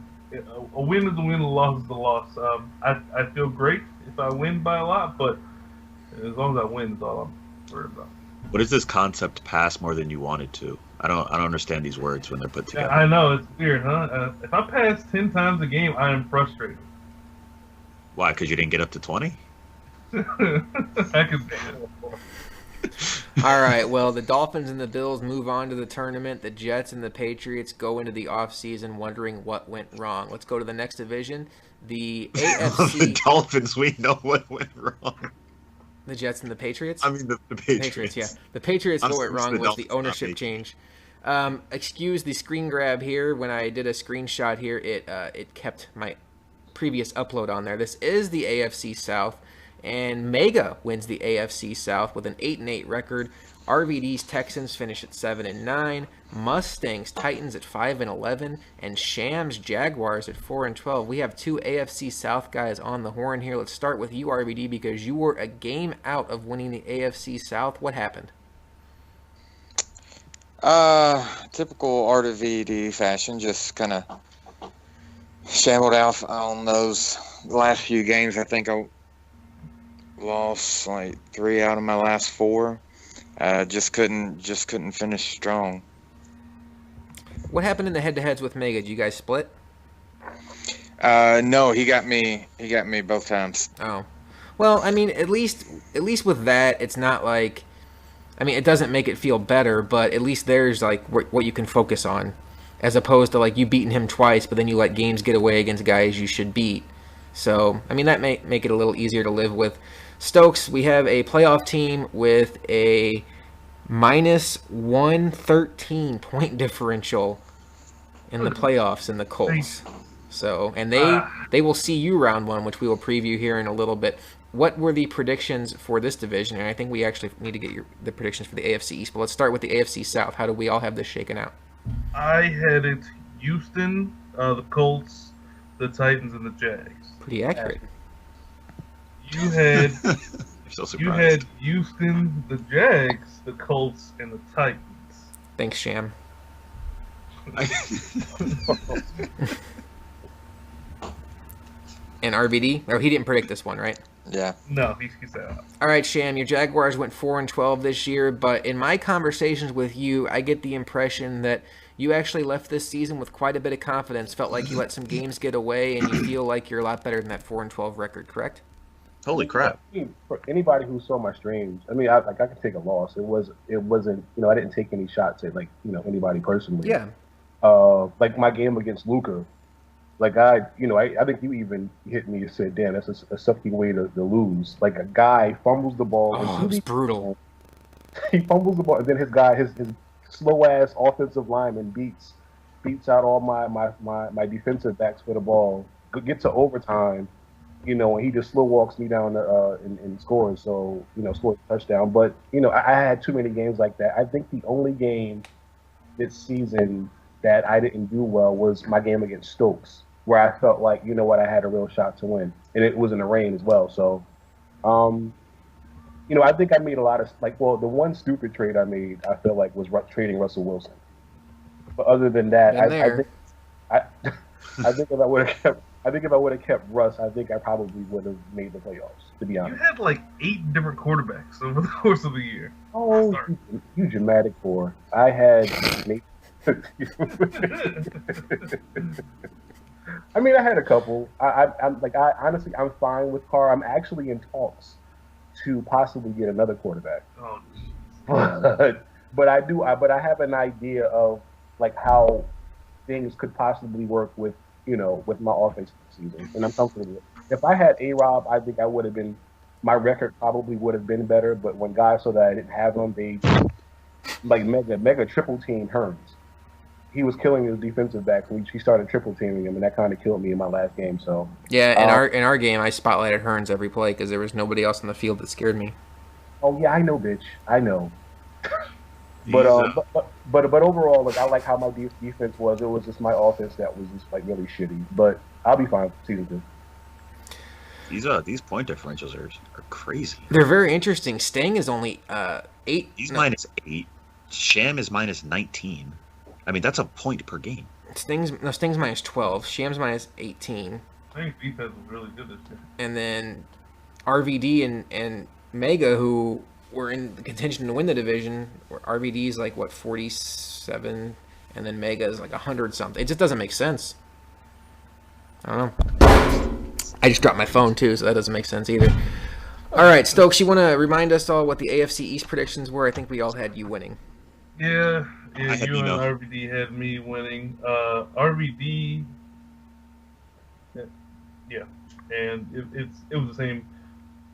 win is a win, a loss is a loss. I feel great if I win by a lot, but as long as I win, is all Worried about. What is this concept pass more than you wanted to? I don't understand these words when they're put Yeah, together. I know it's weird, huh? If I pass 10 times a game, I am frustrated. Why? Because you didn't get up to 20? I could. All right, well, the Dolphins and the Bills move on to the tournament. The Jets and the Patriots go into the offseason wondering what went wrong. Let's go to the next division. The the AFC. Dolphins, we know what went wrong. The Jets and the Patriots? I mean, the Patriots. Yeah. The Patriots, what went wrong was the Dolphins, ownership not change. Excuse the screen grab here. When I did a screenshot here, it kept my previous upload on there. This is the AFC South, and Mega wins the AFC South with an 8-8 record. RVD's Texans finish at 7-9, Mustangs Titans at 5-11, and Shams Jaguars at 4-12. We have two AFC South guys on the horn here. Let's start with you, RVD, because you were a game out of winning the AFC South. What happened? Typical RVD fashion, just kind of shambled out on those last few games. I think I lost like 3 out of my last 4. Just couldn't finish strong. What happened in the head-to-heads with Mega? Did you guys split? No, he got me both times. Oh, well, I mean, at least with that, it's not like, I mean, it doesn't make it feel better, but at least there's like what you can focus on, as opposed to like you beating him twice, but then you let games get away against guys you should beat. So, I mean, that may make it a little easier to live with. Stokes, we have a playoff team with a minus 113 point differential in the playoffs in the Colts. So, and they will see you round 1, which we will preview here in a little bit. What were the predictions for this division? And I think we actually need to get the predictions for the AFC East. But let's start with the AFC South. How do we all have this shaken out? I had it Houston, the Colts, the Titans, and the Jags. Pretty accurate. You had So you surprised. had Houston, the Jags, the Colts, and the Titans. Thanks, Sham. And RVD? Oh, he didn't predict this one, right? Yeah. No, he's out. All right, Sham, your Jaguars went 4-12 this year, but in my conversations with you, I get the impression that you actually left this season with quite a bit of confidence, felt like you let some games get away, and you feel like you're a lot better than that 4-12 record, correct? Holy crap. I mean, for anybody who saw my streams, I mean, I could take a loss. It wasn't, I didn't take any shots at anybody personally. Yeah. Like my game against Luca, like I think you even hit me and said, "Damn, that's a sucky way to lose." Like a guy fumbles the ball. Oh, it was brutal. He fumbles the ball, and then his slow ass offensive lineman beats out all my defensive backs for the ball. Get to overtime, and he just slow walks me down and scores. So scores a touchdown. But I had too many games like that. I think the only game this season that I didn't do well was my game against Stokes, where I felt like, I had a real shot to win. And it was in the rain as well. So, I think I made a lot of, the one stupid trade I made, I feel like, was trading Russell Wilson. But other than that, I think if I would have kept Russ, I think I probably would have made the playoffs, to be You honest. had like 8 different quarterbacks over the course of the year. Oh, you dramatic for. I had I mean, I had a couple. I'm honestly, I'm fine with Carr. I'm actually in talks to possibly get another quarterback. Oh, But I have an idea of how things could possibly work with my offense this season, and I'm comfortable with it. If I had A-Rob, I think I would have been. My record probably would have been better. But when guys saw that I didn't have him, they mega triple team Hearns. He was killing his defensive backs, and he started triple teaming him, and that kind of killed me in my last game. So Yeah, in our game, I spotlighted Hearns every play because there was nobody else on the field that scared me. oh yeah, I know, bitch, I know. But overall, I like how my defense was. It was just my offense that was just really shitty. But I'll be fine season 2. These point differentials are crazy. They're very interesting. Sting is only 8. He's -8. Sham is -19. I mean, that's a point per game. Sting's -12. Sham's -18. I think defense was really good this year. And then RVD and Mega, who we're in the contention to win the division. Where RVD's like what 47, and then Mega is like 100 something. It just doesn't make sense. I don't know. I just dropped my phone too, so that doesn't make sense either. All right, Stokes, you want to remind us all what the AFC East predictions were? I think we all had you winning. Yeah, you had and Nino. RVD had me winning. RVD, yeah, and it was the same.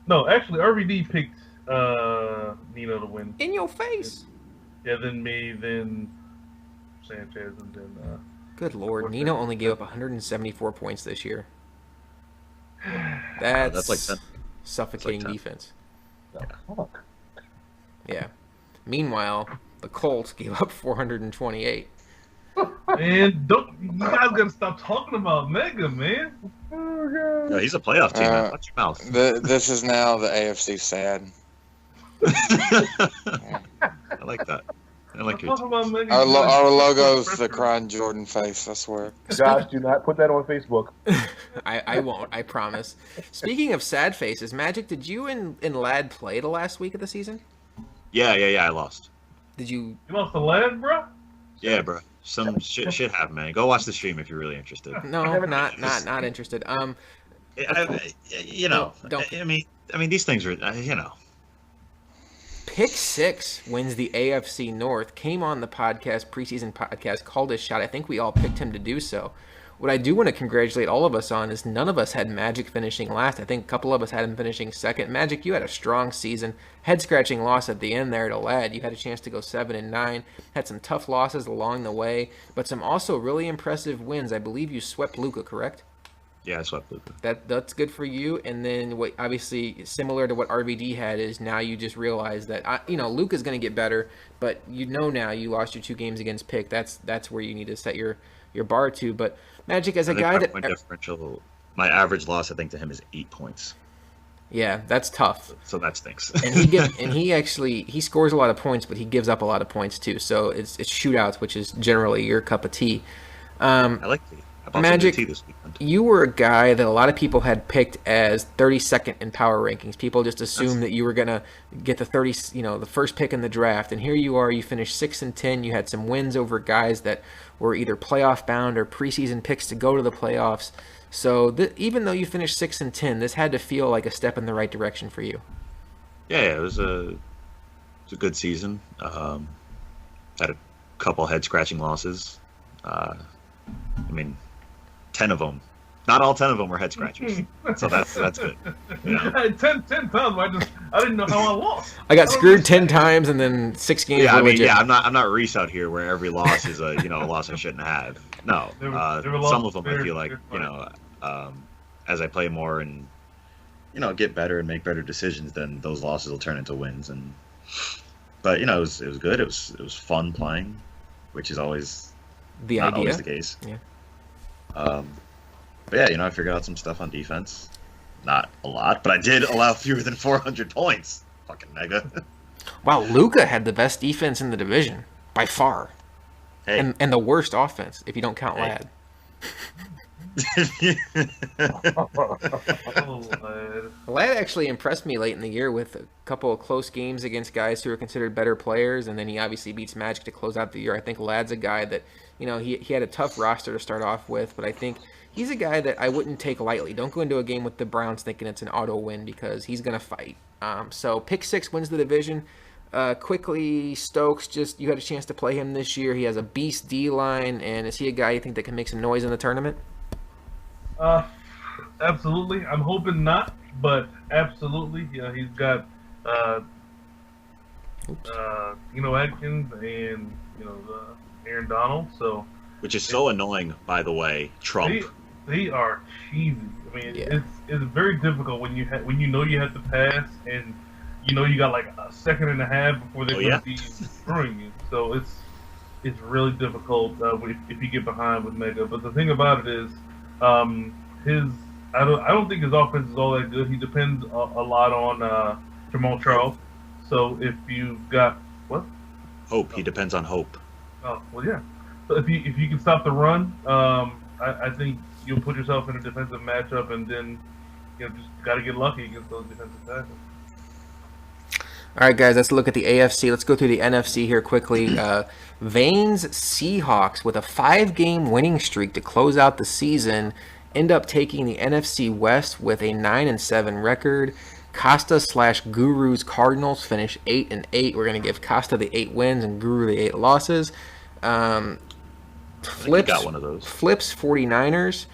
No, actually, RVD picked Nino to win. In your face. Yeah, then me, then Sanchez, and then. Good Lord, What's Nino that? only gave up 174 points this year. That's like 10. Suffocating That's like 10. defense. The fuck? Yeah. Meanwhile, the Colts gave up 428. And you guys gotta stop talking about Mega, man. No, he's a playoff team, man. Watch your mouth. This is now the AFC sad. I like that. I like your Talking about Mega. Our logo's the crying Jordan face, I swear. Josh, do not put that on Facebook. I won't, I promise. Speaking of sad faces, Magic, did you and Lad play the last week of the season? Yeah, I lost. Did you? You lost the lad, bro? Yeah, bro. Some shit happened, man. Go watch the stream if you're really interested. No, not interested. You know, Don't. I mean, these things are, you know. Pick 6 wins the AFC North. Came on the podcast, preseason podcast, called his shot. I think we all picked him to do so. What I do want to congratulate all of us on is none of us had Magic finishing last. I think a couple of us had him finishing second. Magic, you had a strong season. Head-scratching loss at the end there to Lad. You had a chance to go 7-9. Had some tough losses along the way, but some also really impressive wins. I believe you swept Luca, correct? Yeah, I swept Luka. That's good for you. And then what, obviously similar to what RVD had, is now you just realize that Luka's going to get better, but now you lost your 2 games against Pick. That's where you need to set your bar to. But Magic, as a guy that differential, my average loss I think to him is 8 points. Yeah, that's tough. So that stinks. And he scores a lot of points, but he gives up a lot of points too. So it's shootouts, which is generally your cup of tea. I like tea. I bought Magic, some new tea this weekend. You were a guy that a lot of people had picked as 32nd in power rankings. People just assumed that you were gonna get the the first pick in the draft, and here you are. You finished 6-10. You had some wins over guys that were either playoff bound or preseason picks to go to the playoffs. So even though you finished 6-10, this had to feel like a step in the right direction for you. Yeah, it was a good season. Had a couple head scratching losses. 10 of them. Not all 10 of them were head scratchers. So that's good. You know? 10 times. I didn't know how I lost. I got screwed 10 times, and then 6 games. Yeah, were legit. I'm not Reese out here where every loss is a a loss I shouldn't have. No, some of them I feel like as I play more and get better and make better decisions, then those losses will turn into wins. But it was good. It was fun playing, which is always not always the case. Yeah. But yeah, I figured out some stuff on defense. Not a lot, but I did allow fewer than 400 points. Fucking Mega. Wow, Luka had the best defense in the division by far, Hey. and the worst offense if you don't count Lad. Lad actually impressed me late in the year with a couple of close games against guys who are considered better players, and then he obviously beats Magic to close out the year. I think Lad's a guy that, he had a tough roster to start off with, but I think he's a guy that I wouldn't take lightly. Don't go into a game with the Browns thinking it's an auto win, because he's going to fight. So pick 6 wins the division. Quickly, Stokes, you had a chance to play him this year. He has a beast D-line, and is he a guy you think that can make some noise in the tournament? Absolutely. I'm hoping not, but absolutely. He's got Atkins and Aaron Donald. So, which is so annoying, by the way. Trump. They are cheesy. I mean, Yeah. it's very difficult when you you have to pass and you got like a second and a half before they're going to be screwing you. So it's really difficult if you get behind with Mega. But the thing about it is, I don't think his offense is all that good. He depends a lot on Jamal Charles. So if you've got what? Hope. He depends on hope. Oh well, yeah. So if you can stop the run, I think you'll put yourself in a defensive matchup, and then just got to get lucky against those defensive tackles. All right, guys, let's look at the AFC. Let's go through the NFC here quickly. Vane's Seahawks, with a 5-game winning streak to close out the season, end up taking the NFC West with a 9-7 record. Costa/Guru's Cardinals finish 8-8. We're going to give Costa the 8 wins and Guru the 8 losses. Flip's got one of those. Flip's 49ers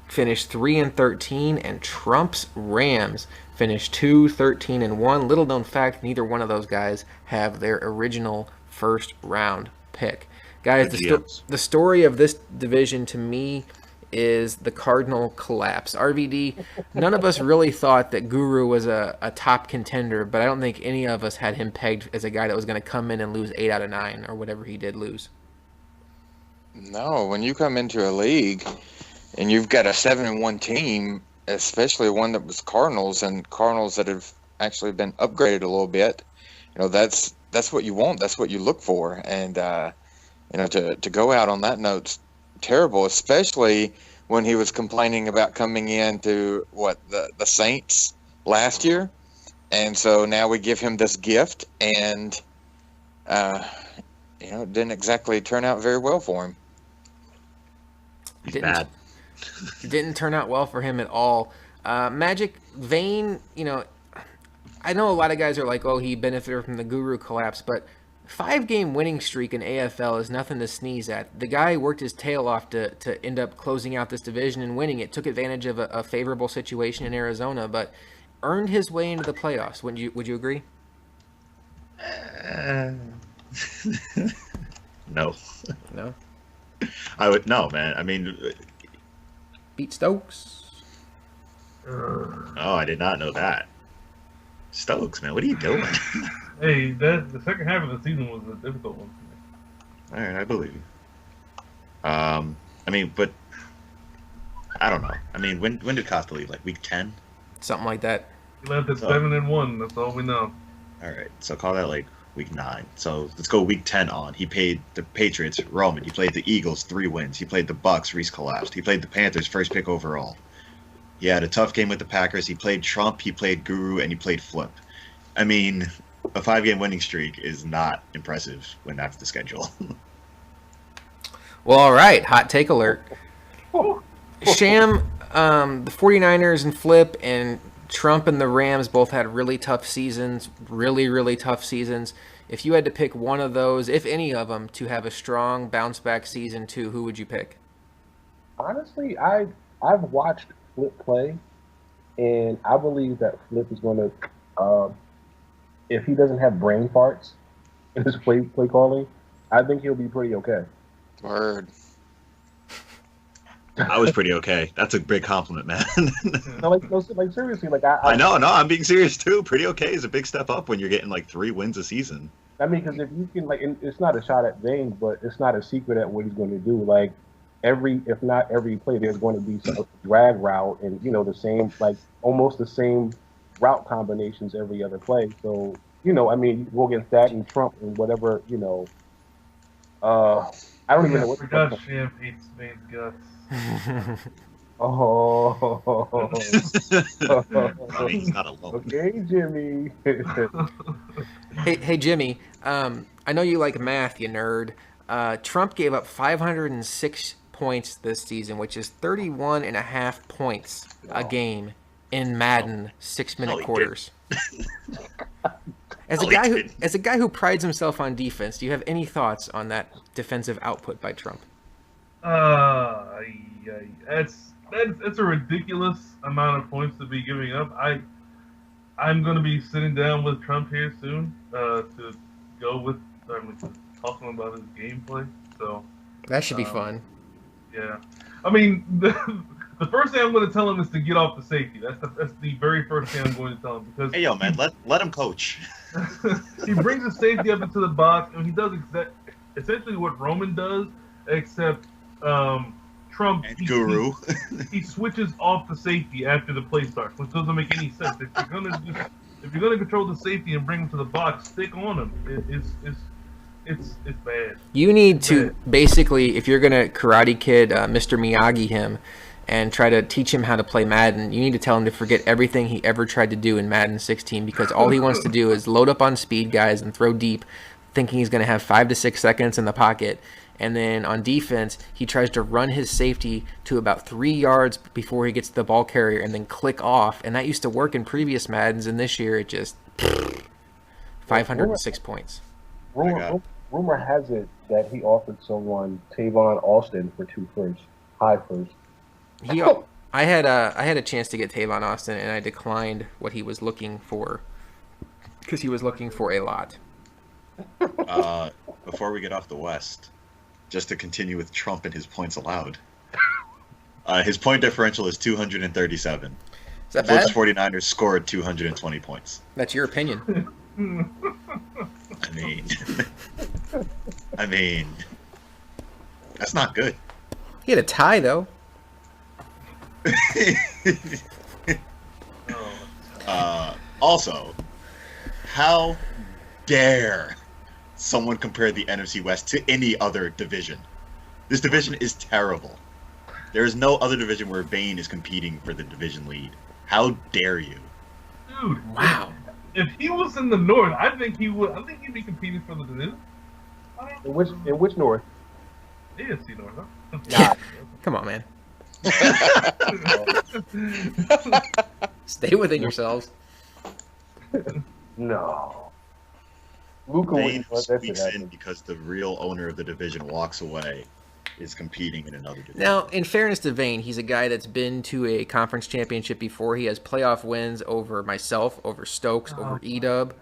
finished 3-13, and Trump's Rams finished 2-13-1. Little known fact, neither one of those guys have their original first round pick. Guys, the story of this division to me is the Cardinal collapse. RVD, none of us really thought that Guru was a top contender, but I don't think any of us had him pegged as a guy that was going to come in and lose 8 out of 9 or whatever he did lose. No, when you come into a league and you've got a 7-1 team, especially one that was Cardinals and Cardinals that have actually been upgraded a little bit, that's what you want. That's what you look for. And, to go out on that note's terrible, especially when he was complaining about coming into the Saints last year. And so now we give him this gift, and, it didn't exactly turn out very well for him. He's bad. It didn't turn out well for him at all. Magic Vane, I know a lot of guys are like, oh, he benefited from the Guru collapse, but 5-game winning streak in AFL is nothing to sneeze at. The guy worked his tail off to end up closing out this division and winning it. Took advantage of a favorable situation in Arizona, but earned his way into the playoffs. Would you agree? No. No? I would no, man. I mean, beat Stokes. Oh, I did not know that. Stokes, man, what are you doing? Hey, the second half of the season was a difficult one for me. All right, I believe you. I mean, but I don't know. I mean, when did Costa leave? Like week 10? Something like that. He left at 7-1. That's all we know. All right, so call that like week 9. So let's go week 10 on. He played the Patriots, Roman. He played the Eagles, 3 wins. He played the Bucks, Reese collapsed. He played the Panthers, first pick overall. He had a tough game with the Packers. He played Trump, he played Guru, and he played Flip. I mean, a 5-game winning streak is not impressive when that's the schedule. Well, all right. Hot take alert. Sham, the 49ers and Flip and Trump and the Rams both had really tough seasons, really, really tough seasons. If you had to pick one of those, if any of them, to have a strong bounce-back season too, who would you pick? Honestly, I've watched Flip play, and I believe that Flip is going to, if he doesn't have brain farts in his play calling, I think he'll be pretty okay. Word. I was pretty okay. That's a big compliment, man. No, seriously, I know, I'm being serious too. Pretty okay is a big step up when you're getting like 3 wins a season. I mean, because if you can, it's not a shot at Vane, but it's not a secret at what he's going to do. Like if not every play, there's going to be some drag route and the same, almost the same route combinations every other play. So I mean, we'll get that and Trump and whatever. I don't even know what. Forgot Sham hates Vane's guts. Oh. I mean, he's not alone. Okay, Jimmy. Hey, Jimmy. I know you like math, you nerd. Trump gave up 506 points this season, which is 31.5 points a game in Madden 6-minute quarters. As a guy who prides himself on defense, do you have any thoughts on that defensive output by Trump? That's a ridiculous amount of points to be giving up. I'm going to be sitting down with Trump here soon to go with talking about his gameplay. So that should be fun. Yeah, I mean the first thing I'm going to tell him is to get off the safety. That's the very first thing I'm going to tell him because hey yo man, let him coach. He brings the safety up into the box and he does essentially what Roman does, except Trump and Guru. He switches off the safety after the play starts, which doesn't make any sense. If you're gonna control the safety and bring him to the box, stick on him. It's bad. You need to basically, if you're gonna Karate Kid Mr. Miyagi him, and try to teach him how to play Madden, you need to tell him to forget everything he ever tried to do in Madden 16, because all he wants to do is load up on speed guys and throw deep, thinking he's going to have 5 to 6 seconds in the pocket. And then on defense, he tries to run his safety to about 3 yards before he gets to the ball carrier and then click off. And that used to work in previous Maddens, and this year it just 506 points. Rumor has it that he offered someone Tavon Austin for 2 firsts, high first. I had a chance to get Tavon Austin, and I declined what he was looking for because he was looking for a lot. Before we get off the West, just to continue with Trump and his points allowed, his point differential is 237. Is that bad? The 49ers scored 220 points. That's your opinion. I mean, that's not good. He had a tie, though. Also, how dare someone compare the NFC West to any other division? This division is terrible. There is no other division where Bane is competing for the division lead. How dare you? Dude, wow. If he was in the North, I think he would. I think he'd be competing for the division. In which North? AFC North, huh? Yeah. Come on, man. Stay within yourselves. No. Luka Bane was that squeaks in because the real owner of the division walks away, is competing in another division. Now, in fairness to Vane, he's a guy that's been to a conference championship before. He has playoff wins over myself, over Stokes, over Edub.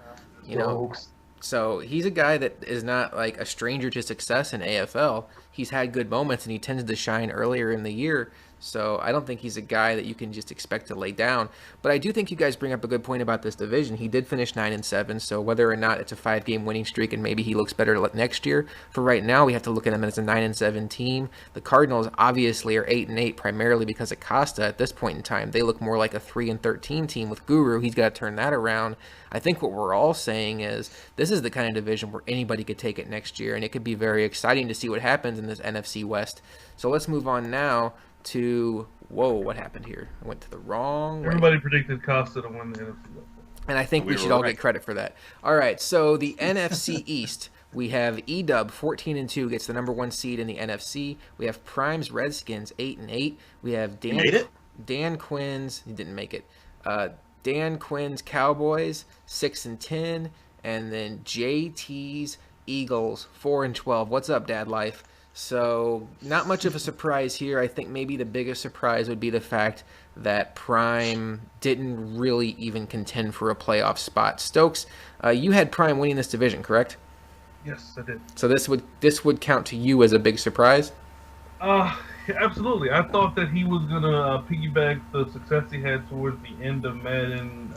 You know, so he's a guy that is not like a stranger to success in AFL. He's had good moments, and he tends to shine earlier in the year. So I don't think he's a guy that you can just expect to lay down. But I do think you guys bring up a good point about this division. He did finish 9-7, so whether or not it's a 5-game winning streak and maybe he looks better next year, for right now we have to look at him as a 9-7 team. The Cardinals obviously are 8-8 primarily because of Costa at this point in time. They look more like a 3-13 team with Guru. He's got to turn that around. I think what we're all saying is this is the kind of division where anybody could take it next year, and it could be very exciting to see what happens in this NFC West. So let's move on now to what happened here? I went to the wrong Everybody way. predicted Costa to win the NFC West. And I think we should all get credit for that. All right, so the NFC East, we have Edub 14-2 gets the number 1 seed in the NFC. We have Prime's Redskins 8-8. We have Dan Quinn's, he didn't make it. Dan Quinn's Cowboys 6-10, and then JT's Eagles 4-12. What's up, Dad Life? So not much of a surprise here. I think maybe the biggest surprise would be the fact that Prime didn't really even contend for a playoff spot. Stokes, you had Prime winning this division, correct? Yes, I did. So this would count to you as a big surprise? Absolutely. I thought that he was going to piggyback the success he had towards the end of Madden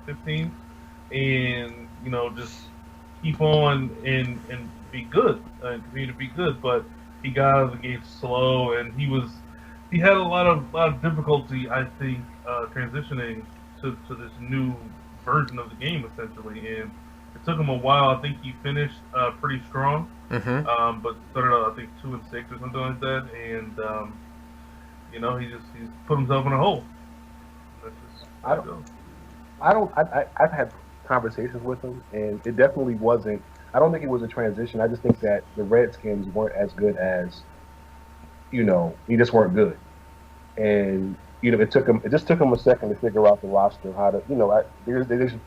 15 and, just keep on and be good and continue to be good. But he got out of the gate slow, and he had a lot of difficulty, I think, transitioning to this new version of the game, essentially. And it took him a while. I think he finished pretty strong, but started out, I think, 2-6 or something like that. And he's put himself in a hole. I've had conversations with him, and it definitely wasn't. I don't think it was a transition. I just think that the Redskins weren't as good as, they just weren't good. And, it just took him a second to figure out the roster, how to,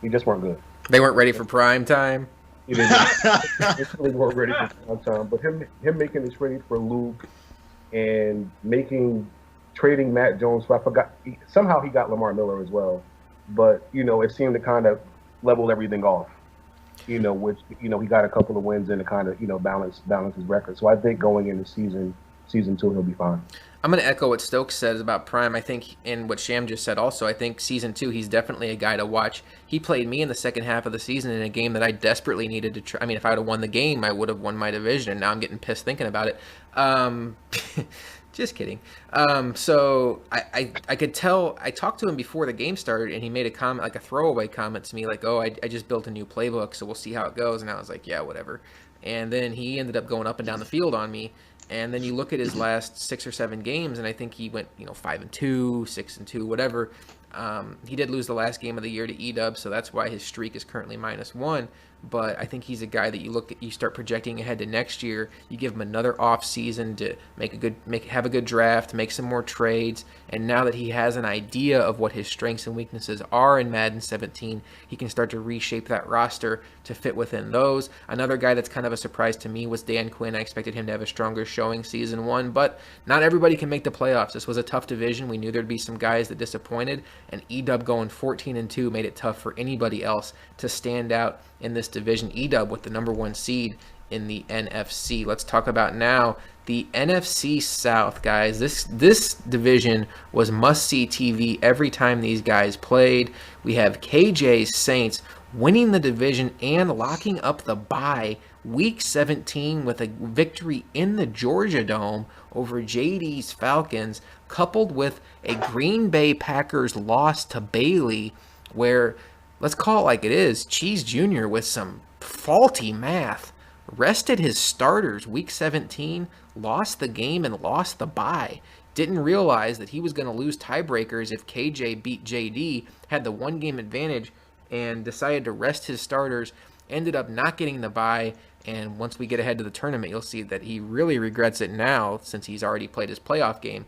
they just weren't good. They weren't ready for prime time. They really weren't ready for prime time. But him making the trade for Luke and trading Matt Jones, so I forgot, somehow he got Lamar Miller as well. But, it seemed to kind of level everything off. Which he got a couple of wins in to kind of balance his record. So I think going into season 2 he'll be fine. I'm going to echo what Stokes says about Prime. I think, and what Sham just said also, I think season 2 he's definitely a guy to watch. He played me in the second half of the season in a game that I desperately needed to try. I mean, if I would have won the game, I would have won my division, and now I'm getting pissed thinking about it. Just kidding. So I could tell, I talked to him before the game started, and he made a comment, like a throwaway comment to me, like, I just built a new playbook, so we'll see how it goes. And I was like, yeah, whatever. And then he ended up going up and down the field on me. And then you look at his last 6 or 7 games, and I think he went 5-2, 6-2, whatever. He did lose the last game of the year to Edub, so that's why his streak is currently -1. But I think he's a guy that you start projecting ahead to next year. You give him another off season to have a good draft, make some more trades, and now that he has an idea of what his strengths and weaknesses are in Madden 17, he can start to reshape that roster to fit within those. Another guy that's kind of a surprise to me was Dan Quinn. I expected him to have a stronger showing season 1, but not everybody can make the playoffs. This was a tough division. We knew there'd be some guys that disappointed, and Edub going 14-2 made it tough for anybody else to stand out in this division. Edub with the number 1 seed in the NFC. Let's talk about now the NFC South, guys. This division was must-see TV every time these guys played. We have KJ's Saints winning the division and locking up the bye Week 17 with a victory in the Georgia Dome over JD's Falcons, coupled with a Green Bay Packers loss to Bailey, where, let's call it like it is, Cheese Jr. with some faulty math rested his starters Week 17, lost the game and lost the bye. Didn't realize that he was going to lose tiebreakers if KJ beat JD, had the 1-game advantage, and decided to rest his starters, ended up not getting the bye. And once we get ahead to the tournament, you'll see that he really regrets it now since he's already played his playoff game.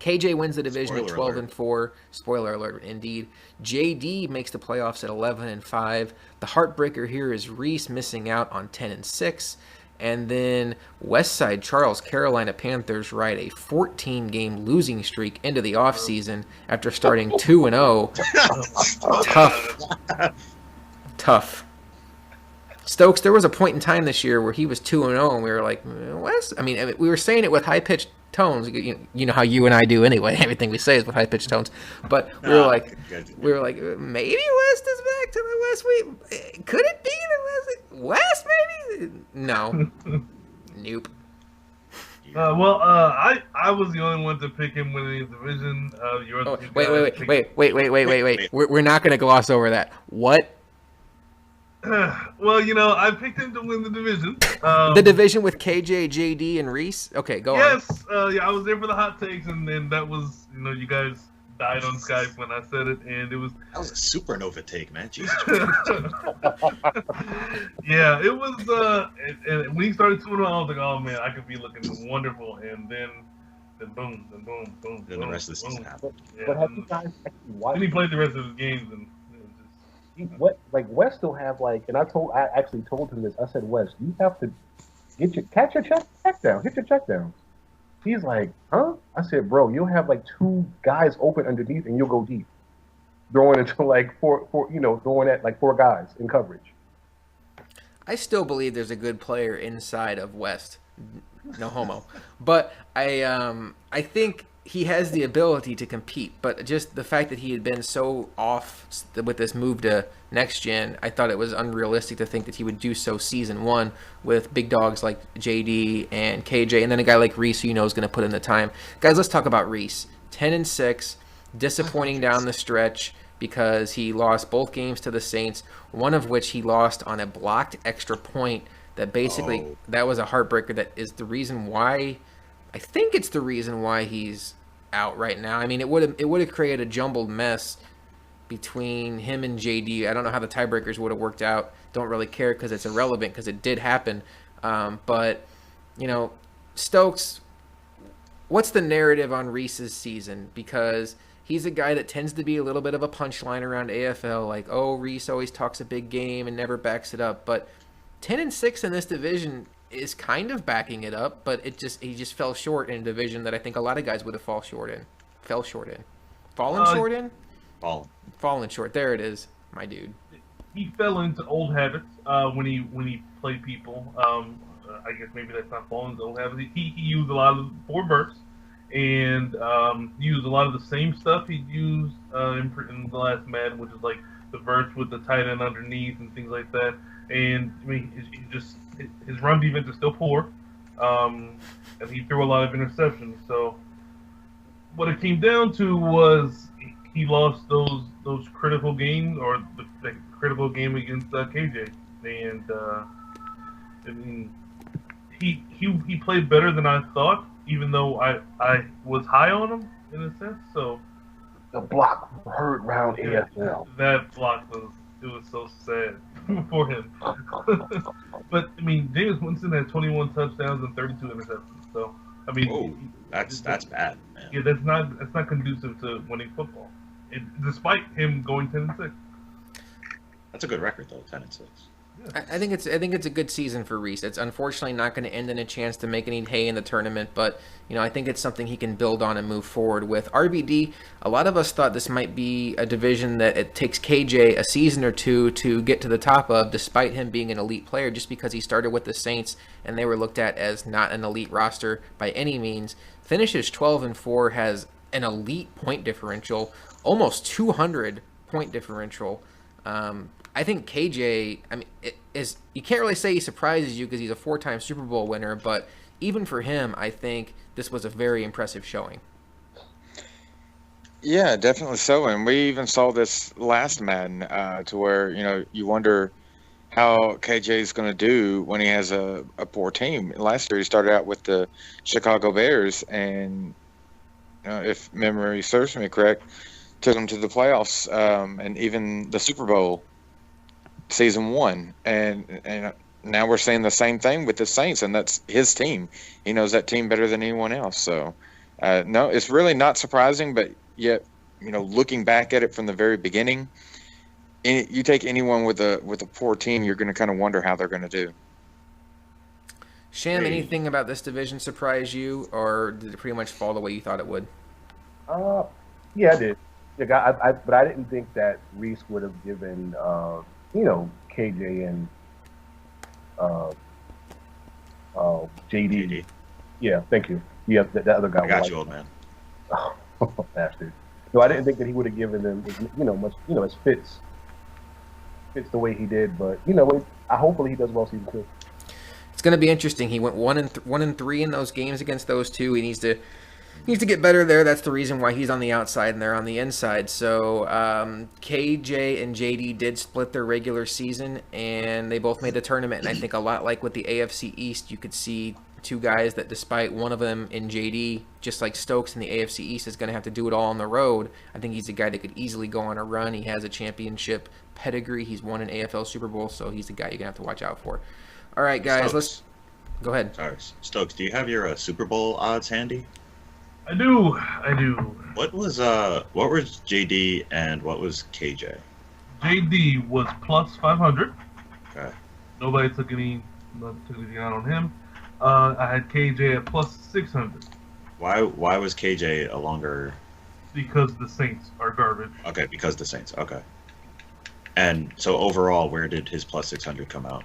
KJ wins the division at 12-4. Spoiler alert, indeed. JD makes the playoffs at 11-5. The heartbreaker here is Reese missing out on 10-6. And then Westside Charles Carolina Panthers ride a 14-game losing streak into the offseason after starting 2-0. Tough. Stokes, there was a point in time this year where he was 2-0, and we were like, West? I mean, we were saying it with high-pitched tones. You know how you and I do anyway. Everything we say is with high-pitched tones. But we were like, maybe West is back to the West. Could it be the West, maybe? No. Nope. I was the only one to pick him winning the division. Wait. We're not going to gloss over that. What? Well, I picked him to win the division. The division with KJ, JD, and Reese? Okay, go on. Yes, I was there for the hot takes, and then that was, you guys died on Skype when I said it, and it was... That was a supernova take, man. Jesus. Yeah, it was, and when he started 2-0, I was like, oh, man, I could be looking wonderful, and then boom. Then the rest of the season happened. Yeah, but have you guys actually watched? Then he played the rest of his games, and... Wes still have and I actually told him this. I said, Wes, you have to catch your check down, hit your check down. He's like, huh? I said, bro, you'll have 2 guys open underneath and you'll go deep, throwing it to throwing at 4 guys in coverage. I still believe there's a good player inside of West, no homo, but I think he has the ability to compete, but just the fact that he had been so off with this move to next gen, I thought it was unrealistic to think that he would do so season 1 with big dogs like JD and KJ, and then a guy like Reese who is going to put in the time. Guys, let's talk about Reese. 10-6, disappointing down the stretch because he lost both games to the Saints, one of which he lost on a blocked extra point that basically that was a heartbreaker. That is the reason why. I think it's the reason why he's out right now. I mean, it would have created a jumbled mess between him and JD. I don't know how the tiebreakers would have worked out. Don't really care because it's irrelevant because it did happen. But Stokes, what's the narrative on Reese's season? Because he's a guy that tends to be a little bit of a punchline around AFL, like, oh, Reese always talks a big game and never backs it up. But 10-6 in this division is kind of backing it up, but he just fell short in a division that I think a lot of guys would have fallen short in. Fallen short. There it is, my dude. He fell into old habits when he played people. I guess maybe that's not falling into old habits. He used a lot of 4 bursts and used a lot of the same stuff he used in the last Madden, which is like the verse with the tight end underneath and things like that. And I mean, his run defense is still poor, and he threw a lot of interceptions. So what it came down to was he lost those critical games, or the critical game against KJ, and I mean, he played better than I thought, even though I was high on him in a sense. So the block hurt round AFL. That block was so sad for him. But I mean, Jameis Winston had 21 touchdowns and 32 interceptions. So I mean, that's bad, man. Yeah, that's not conducive to winning football. Despite him going 10-6. That's a good record though, 10-6. I think it's a good season for Reese. It's unfortunately not going to end in a chance to make any hay in the tournament, but I think it's something he can build on and move forward with. RBD, a lot of us thought this might be a division that it takes KJ a season or two to get to the top of, despite him being an elite player, just because he started with the Saints and they were looked at as not an elite roster by any means. Finishes 12-4, has an elite point differential, almost 200 point differential. I think KJ, you can't really say he surprises you because he's a 4-time Super Bowl winner, but even for him, I think this was a very impressive showing. Yeah, definitely so. And we even saw this last Madden to where, you wonder how KJ is going to do when he has a poor team. Last year, he started out with the Chicago Bears, and if memory serves me correct, took them to the playoffs and even the Super Bowl. Season 1, and now we're saying the same thing with the Saints, and that's his team. He knows that team better than anyone else. So, no, it's really not surprising. But yet, looking back at it from the very beginning, you take anyone with a poor team, you're going to kind of wonder how they're going to do. Sham, anything about this division surprise you, or did it pretty much fall the way you thought it would? Yeah, I did. But I didn't think that Reese would have given. KJ and JD. Yeah, thank you. Yeah, the other guy. I got you, old man. Oh, bastard. No, I didn't think that he would have given them, much, as fits the way he did. But hopefully he does well season 2. It's going to be interesting. He went 1-3 in those games against those two. He needs to get better there. That's the reason why he's on the outside and they're on the inside. So KJ and JD did split their regular season, and they both made the tournament. And I think a lot like with the AFC East, you could see two guys that despite one of them in JD, just like Stokes in the AFC East, is going to have to do it all on the road. I think he's a guy that could easily go on a run. He has a championship pedigree. He's won an AFL Super Bowl, so he's the guy you're going to have to watch out for. All right, guys, let's go ahead. Sorry, Stokes, do you have your Super Bowl odds handy? I do. What was JD and what was KJ? JD was plus 500. Okay. Nobody took anything out on him. I had KJ at plus 600. Why was KJ a longer? Because the Saints are garbage. Okay, because the Saints. Okay. And so overall, where did his plus 600 come out?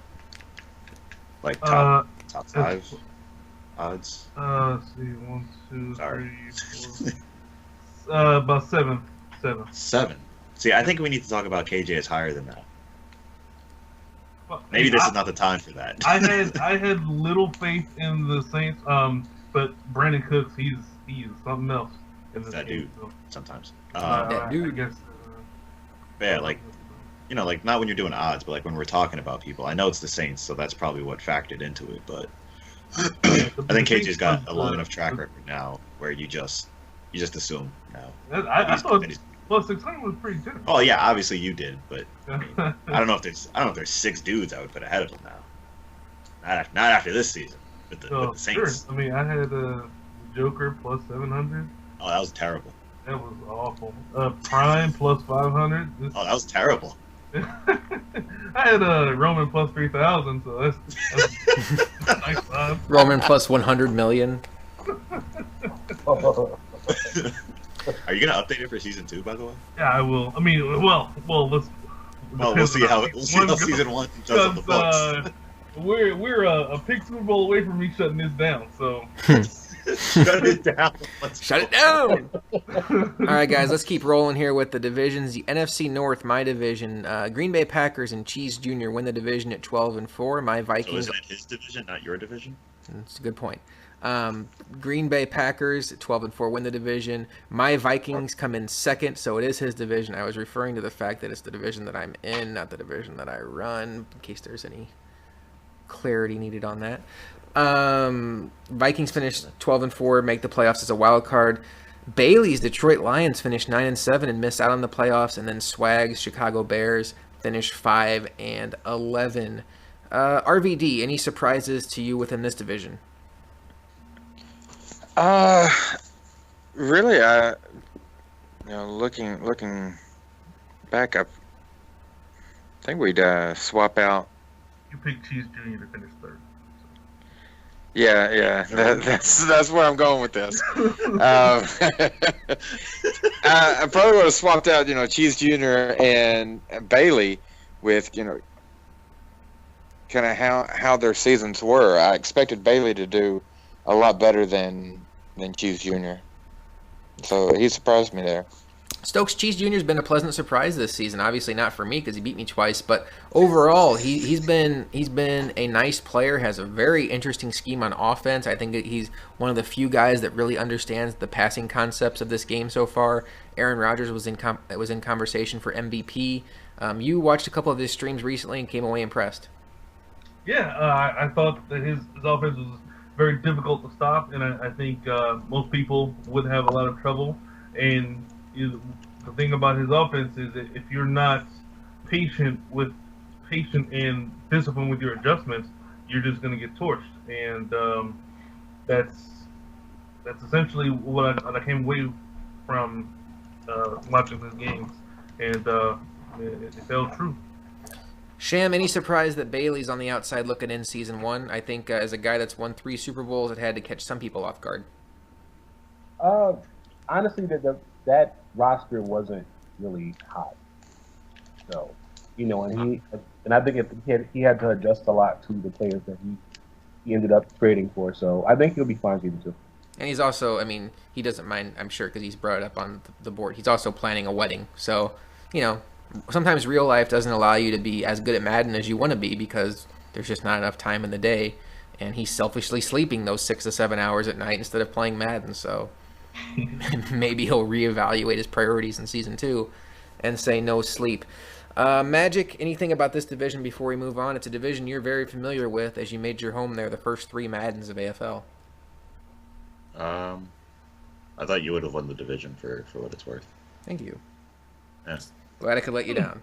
Like top 5 odds? Let's see, 1, 2, 3, 4. About 7. 7. See, I think we need to talk about KJ as higher than that. Maybe this is not the time for that. I had little faith in the Saints, but Brandon Cooks, he's something else. In this that game, dude, so. Sometimes. That dude. I guess, yeah, like not when you're doing odds, but like when we're talking about people. I know it's the Saints, so that's probably what factored into it. But I think KJ's got a long enough track record now where you just assume now. I thought plus 600 was pretty good. Oh yeah, obviously you did, but I mean, I don't know if there's 6 dudes I would put ahead of him now. Not after this season with the Saints. Sure. I mean, I had Joker plus 700. Oh, that was terrible. That was awful. Prime plus 500. Oh, that was terrible. I had Roman plus 3,000, so that's a nice time. Roman plus 100 million. Are you gonna update it for season 2, by the way? Yeah, I will. I mean, well, let's. Well, we'll see how season 1 does on the books. We're a pick Super Bowl away from me shutting this down. So. Shut it down. Shut it down. All right, guys, let's keep rolling here with the divisions. The NFC North, my division. Green Bay Packers and Cheese Jr. win the division at 12-4. My Vikings. So is that his division, not your division? That's a good point. Green Bay Packers 12-4 win the division. My Vikings come in second, so it is his division. I was referring to the fact that it's the division that I'm in, not the division that I run, in case there's any clarity needed on that. Vikings finished 12-4, make the playoffs as a wild card. Bailey's Detroit Lions finished 9-7 and miss out on the playoffs, and then Swag's Chicago Bears finished 5-11. RVD, any surprises to you within this division? Really, looking back up, I think we'd swap out. You picked Cheese Jr. to finish third. Yeah, that's where I'm going with this. I probably would have swapped out, Cheese Jr. and Bailey with, kind of how their seasons were. I expected Bailey to do a lot better than Cheese Jr. So he surprised me there. Stokes, Cheese Jr. has been a pleasant surprise this season. Obviously not for me because he beat me twice, but overall he's been a nice player. Has a very interesting scheme on offense. I think he's one of the few guys that really understands the passing concepts of this game so far. Aaron Rodgers was in conversation for MVP. You watched a couple of his streams recently and came away impressed. Yeah, I thought that his offense was very difficult to stop, and I think most people would have a lot of trouble. And the thing about his offense is that if you're not patient and disciplined with your adjustments, you're just going to get torched. And that's essentially what I came away from watching his games, and it felt true. Sham, any surprise that Bailey's on the outside looking in season one? I think as a guy that's won 3 Super Bowls, it had to catch some people off guard. Honestly, that roster wasn't really hot. So, and I think he had to adjust a lot to the players that he ended up trading for. So I think he'll be fine season 2. And he's also, he doesn't mind, I'm sure, because he's brought it up on the board. He's also planning a wedding. So, sometimes real life doesn't allow you to be as good at Madden as you want to be because there's just not enough time in the day. And he's selfishly sleeping those 6 to 7 hours at night instead of playing Madden. So maybe he'll reevaluate his priorities in season 2 and say no sleep. Magic, anything about this division before we move on? It's a division you're very familiar with as you made your home there the first 3 Maddens of AFL. I thought you would have won the division for what it's worth. Thank you. Yeah. Glad I could let you down.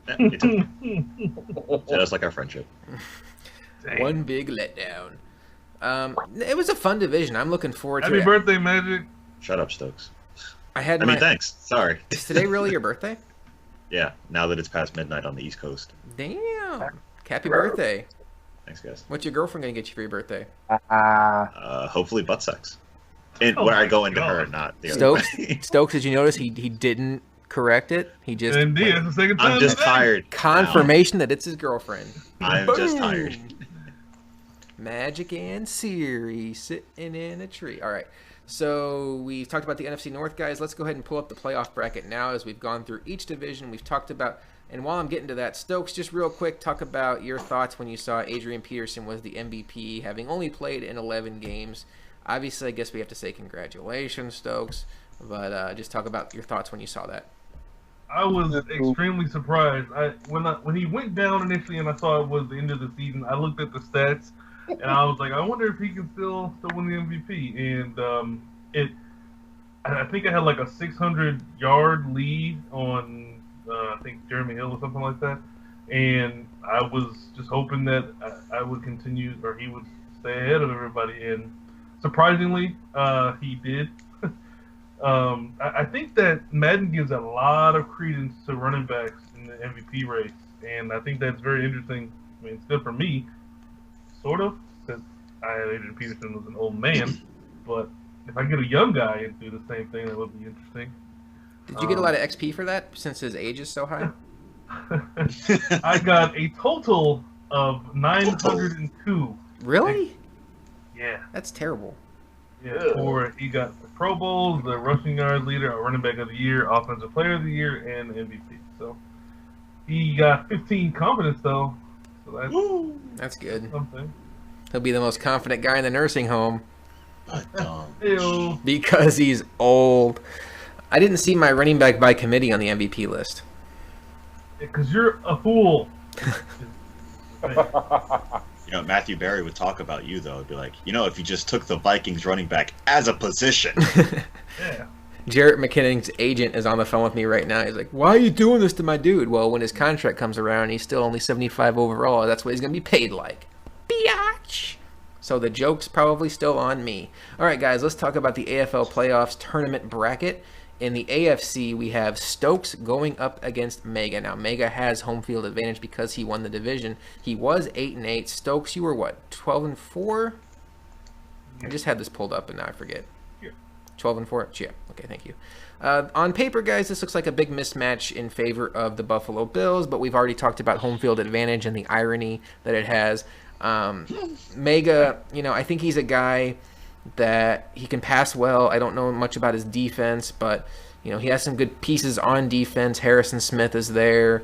Yeah, me too. Just like our friendship. One big letdown. It was a fun division. I'm looking forward to it. Happy birthday, Magic. Shut up, Stokes. Thanks. Sorry. Is today really your birthday? Yeah, now that it's past midnight on the East Coast. Damn. Happy birthday. Thanks, guys. What's your girlfriend going to get you for your birthday? Hopefully butt sex. Where I go into her, not the other way. Stokes, did you notice he didn't correct it? He just... Indeed, it's the second time I'm just tired. Confirmation that it's his girlfriend. I'm just tired. Magic and Siri sitting in a tree. All right. So we've talked about the NFC North, guys. Let's go ahead and pull up the playoff bracket now as we've gone through each division. We've talked about, and while I'm getting to that, Stokes, just real quick, talk about your thoughts when you saw Adrian Peterson was the MVP, having only played in 11 games. Obviously, I guess we have to say congratulations, Stokes, but just talk about your thoughts when you saw that. I was extremely surprised. When he went down initially and I saw it was the end of the season, I looked at the stats and I was like, I wonder if he can still win the MVP. And I think I had like a 600-yard lead on I think Jeremy Hill or something like that. And I was just hoping that I would continue, or he would stay ahead of everybody. And surprisingly, he did. I think that Madden gives a lot of credence to running backs in the MVP race, and I think that's very interesting. I mean, it's good for me, sort of, since Adrian Peterson was an old man, but if I get a young guy and do the same thing, that would be interesting. Did you get a lot of XP for that, since his age is so high? I got a total of 902. Really? Yeah. That's terrible. Yeah, he got the Pro Bowls, the rushing yard leader, running back of the year, offensive player of the year, and MVP. So he got 15 confidence though. So that's good. Something. He'll be the most confident guy in the nursing home. Ew. Because he's old. I didn't see my running back by committee on the MVP list. Because you're a fool. You know, Matthew Berry would talk about you, though. It'd be like, if you just took the Vikings running back as a position. Yeah. Jarrett McKinnon's agent is on the phone with me right now. He's like, why are you doing this to my dude? Well, when his contract comes around, he's still only 75 overall. That's what he's going to be paid like. Biatch. So the joke's probably still on me. All right, guys, let's talk about the AFL Playoffs tournament bracket. In the AFC, we have Stokes going up against Mega. Now, Mega has home field advantage because he won the division. He was 8-8. Stokes, you were what, 12-4? I just had this pulled up and now I forget. 12-4? Yeah. Okay, thank you. On paper, guys, this looks like a big mismatch in favor of the Buffalo Bills, but we've already talked about home field advantage and the irony that it has. Mega, I think he's a guy that he can pass well. I don't know much about his defense, but he has some good pieces on defense. Harrison Smith is there.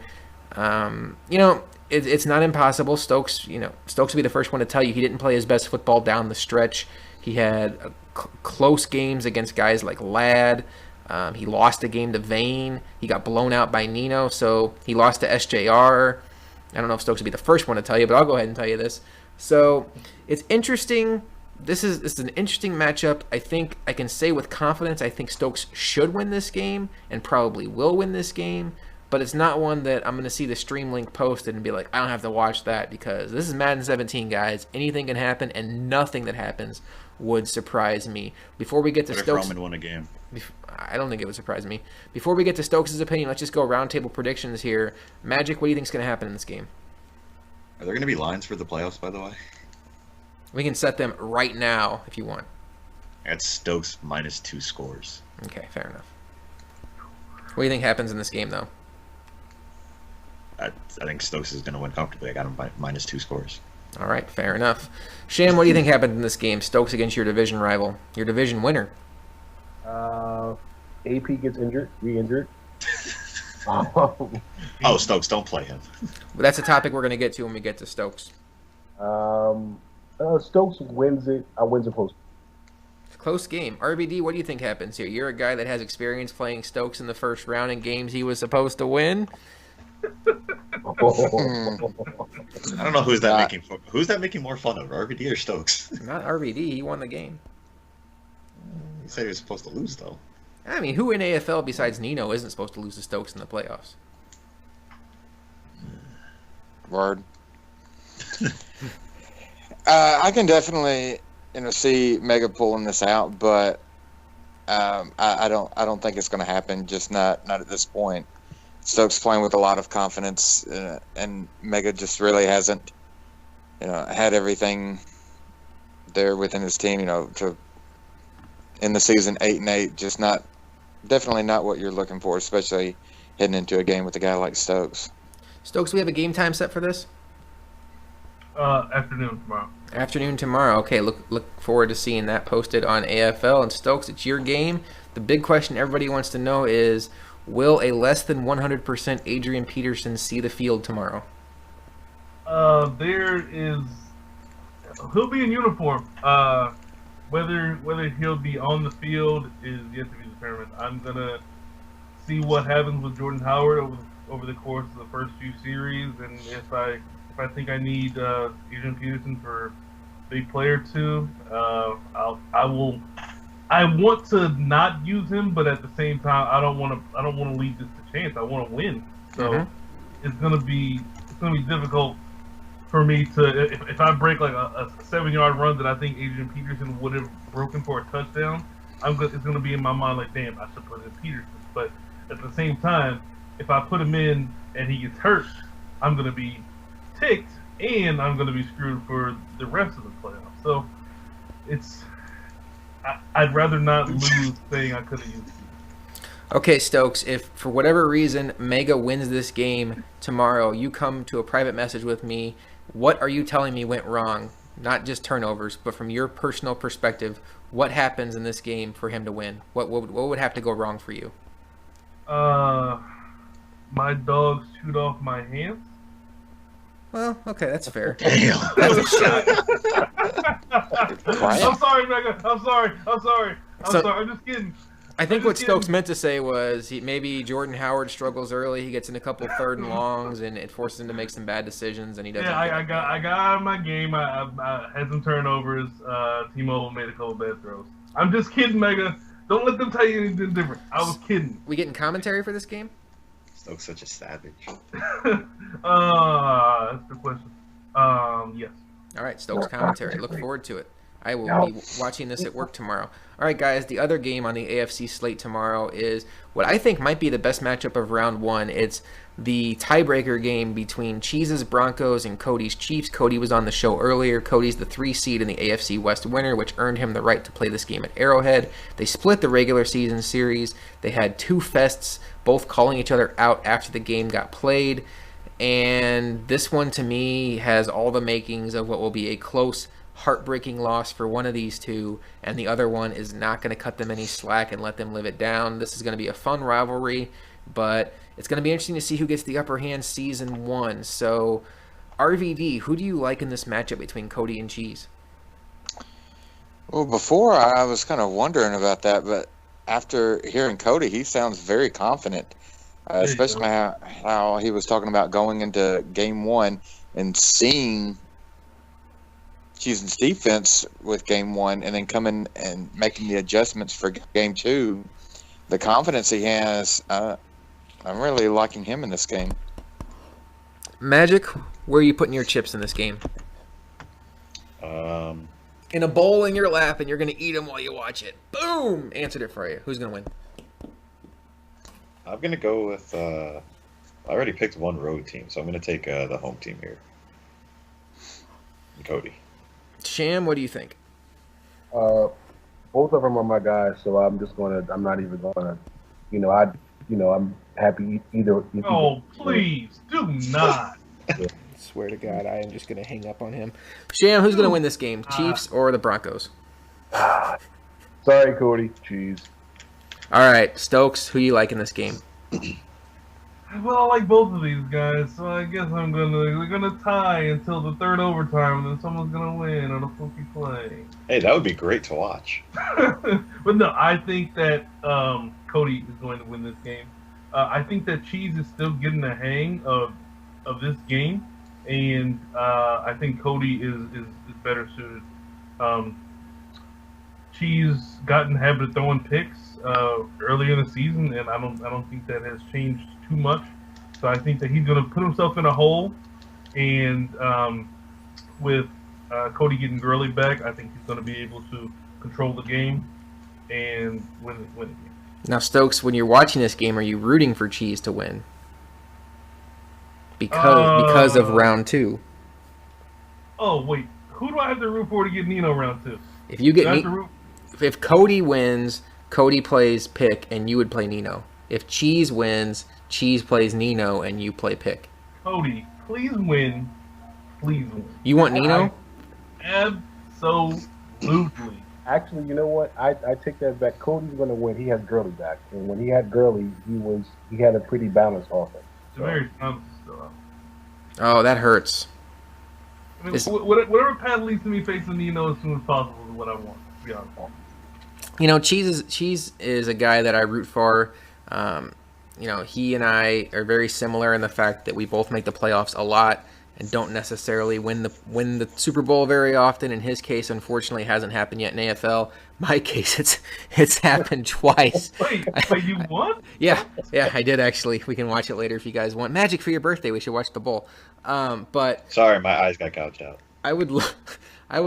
It's not impossible. Stokes will be the first one to tell you he didn't play his best football down the stretch. He had close games against guys like Ladd. He lost a game to Vane. He got blown out by Nino, so he lost to SJR. I don't know if Stokes will be the first one to tell you, but I'll go ahead and tell you this. So it's interesting. This is an interesting matchup. I think I can say with confidence I think Stokes should win this game and probably will win this game, but it's not one that I'm going to see the stream link posted and be like, I don't have to watch that because this is Madden 17, guys. Anything can happen, and nothing that happens would surprise me. Before we get to Stokes... What if Roman won a game? I don't think it would surprise me. Before we get to Stokes' opinion, let's just go roundtable predictions here. Magic, what do you think is going to happen in this game? Are there going to be lines for the playoffs, by the way? We can set them right now if you want. That's Stokes -2 scores. Okay, fair enough. What do you think happens in this game, though? I think Stokes is going to win comfortably. I got him -2 scores. All right, fair enough. Sham, what do you think happened in this game? Stokes against your division rival, your division winner. AP gets re-injured. Oh, Stokes, don't play him. But that's a topic we're going to get to when we get to Stokes. Stokes wins it. I wins it close. Close game. RBD, what do you think happens here? You're a guy that has experience playing Stokes in the first round in games he was supposed to win. I don't know who's that making more fun of, RVD or Stokes? Not RVD. He won the game. He said he was supposed to lose, though. I mean, who in AFL besides Nino isn't supposed to lose to Stokes in the playoffs? Word. I can definitely, see Mega pulling this out, but I don't think it's going to happen. Just not at this point. Stokes playing with a lot of confidence, and Mega just really hasn't, had everything there within his team, to in the season 8-8. Just definitely not what you're looking for, especially heading into a game with a guy like Stokes. Stokes, we have a game time set for this? Afternoon tomorrow. Afternoon tomorrow. Okay, look forward to seeing that posted on AFL. And Stokes, it's your game. The big question everybody wants to know is, will a less than 100% Adrian Peterson see the field tomorrow? He'll be in uniform. Whether he'll be on the field is yet to be determined. I'm gonna see what happens with Jordan Howard over the course of the first few series, and if I think I need Adrian Peterson for a big player too, I will. I want to not use him, but at the same time, I don't want to leave this to chance. I want to win, so it's gonna be difficult for me to if I break like a 7-yard run that I think Adrian Peterson would have broken for a touchdown. It's gonna be in my mind like, damn, I should put in Peterson. But at the same time, if I put him in and he gets hurt, I'm gonna be ticked and I'm gonna be screwed for the rest of the playoffs. So I'd rather not lose saying I could have used it. Okay, Stokes, if for whatever reason Mega wins this game tomorrow, you come to a private message with me, what are you telling me went wrong? Not just turnovers, but from your personal perspective, what happens in this game for him to win? What would have to go wrong for you? My dogs chewed off my hands. Well, okay, that's fair. Damn. That's a shot. I'm sorry, Mega. I'm sorry. I'm just kidding. I think what Stokes meant to say was maybe Jordan Howard struggles early. He gets in a couple third and longs, and it forces him to make some bad decisions, and he doesn't. Yeah, I got out of my game. I had some turnovers. T-Mobile made a couple bad throws. I'm just kidding, Mega. Don't let them tell you anything different. I was kidding. We getting commentary for this game? Stokes such a savage. That's a good question. Yes. All right, Stokes commentary. Look forward to it. I will be watching this at work tomorrow. All right, guys, the other game on the AFC slate tomorrow is what I think might be the best matchup of round one. It's the tiebreaker game between Cheese's Broncos and Cody's Chiefs. Cody was on the show earlier. Cody's the 3 seed in the AFC West winner, which earned him the right to play this game at Arrowhead. They split the regular season series. They had 2 fests, both calling each other out after the game got played. And this one, to me, has all the makings of what will be a close, heartbreaking loss for one of these two, and the other one is not going to cut them any slack and let them live it down. This is going to be a fun rivalry, but it's going to be interesting to see who gets the upper hand season 1. So, RVD, who do you like in this matchup between Cody and Cheese? Well, before I was kind of wondering about that, but after hearing Cody, he sounds very confident, especially how he was talking about going into game 1 and seeing Cheese's defense with game 1 and then coming and making the adjustments for game 2. The confidence he has, I'm really liking him in this game. Magic, where are you putting your chips in this game? In a bowl in your lap, and you're going to eat them while you watch it. Boom! Answered it for you. Who's going to win? I'm going to go with, I already picked one road team, so I'm going to take the home team here. Cody. Sham, what do you think? Both of them are my guys, so I'm not even gonna, I'm happy either. Oh, please, do not. I swear to God, I am just going to hang up on him. Sham, who's going to win this game? Chiefs or the Broncos? Sorry, Cody. Jeez. All right, Stokes, who you like in this game? Well, I like both of these guys, so I guess we're gonna tie until the third overtime, and then someone's gonna win on a fluky play. Hey, that would be great to watch. But no, I think that Cody is going to win this game. I think that Cheese is still getting the hang of this game, and I think Cody is better suited. Cheese got in the habit of throwing picks early in the season, and I don't think that has changed too much. So I think that he's going to put himself in a hole, and with Cody getting Gurley back, I think he's going to be able to control the game and win the game. Now, Stokes, when you're watching this game, are you rooting for Cheese to win? Because of round 2. Oh wait, who do I have to root for to get Nino round 2? If you get if Cody wins, Cody plays pick, and you would play Nino. If Cheese wins, Cheese plays Nino, and you play pick. Cody, please win. Please win. You want Nino? Absolutely. Actually, you know what? I take that back. Cody's going to win. He has Gurley back, and when he had Gurley, he had a pretty balanced offense. So. Very Thomas is still out. Oh, that hurts. I mean, whatever path leads to me facing Nino as soon as possible is what I want. To be honest. Cheese is a guy that I root for. He and I are very similar in the fact that we both make the playoffs a lot and don't necessarily win the Super Bowl very often. In his case, unfortunately, it hasn't happened yet in AFL. My case, it's happened twice. Wait, you won? Yeah, I did actually. We can watch it later if you guys want. Magic for your birthday. We should watch the bowl. But sorry, my eyes got gouged out. I would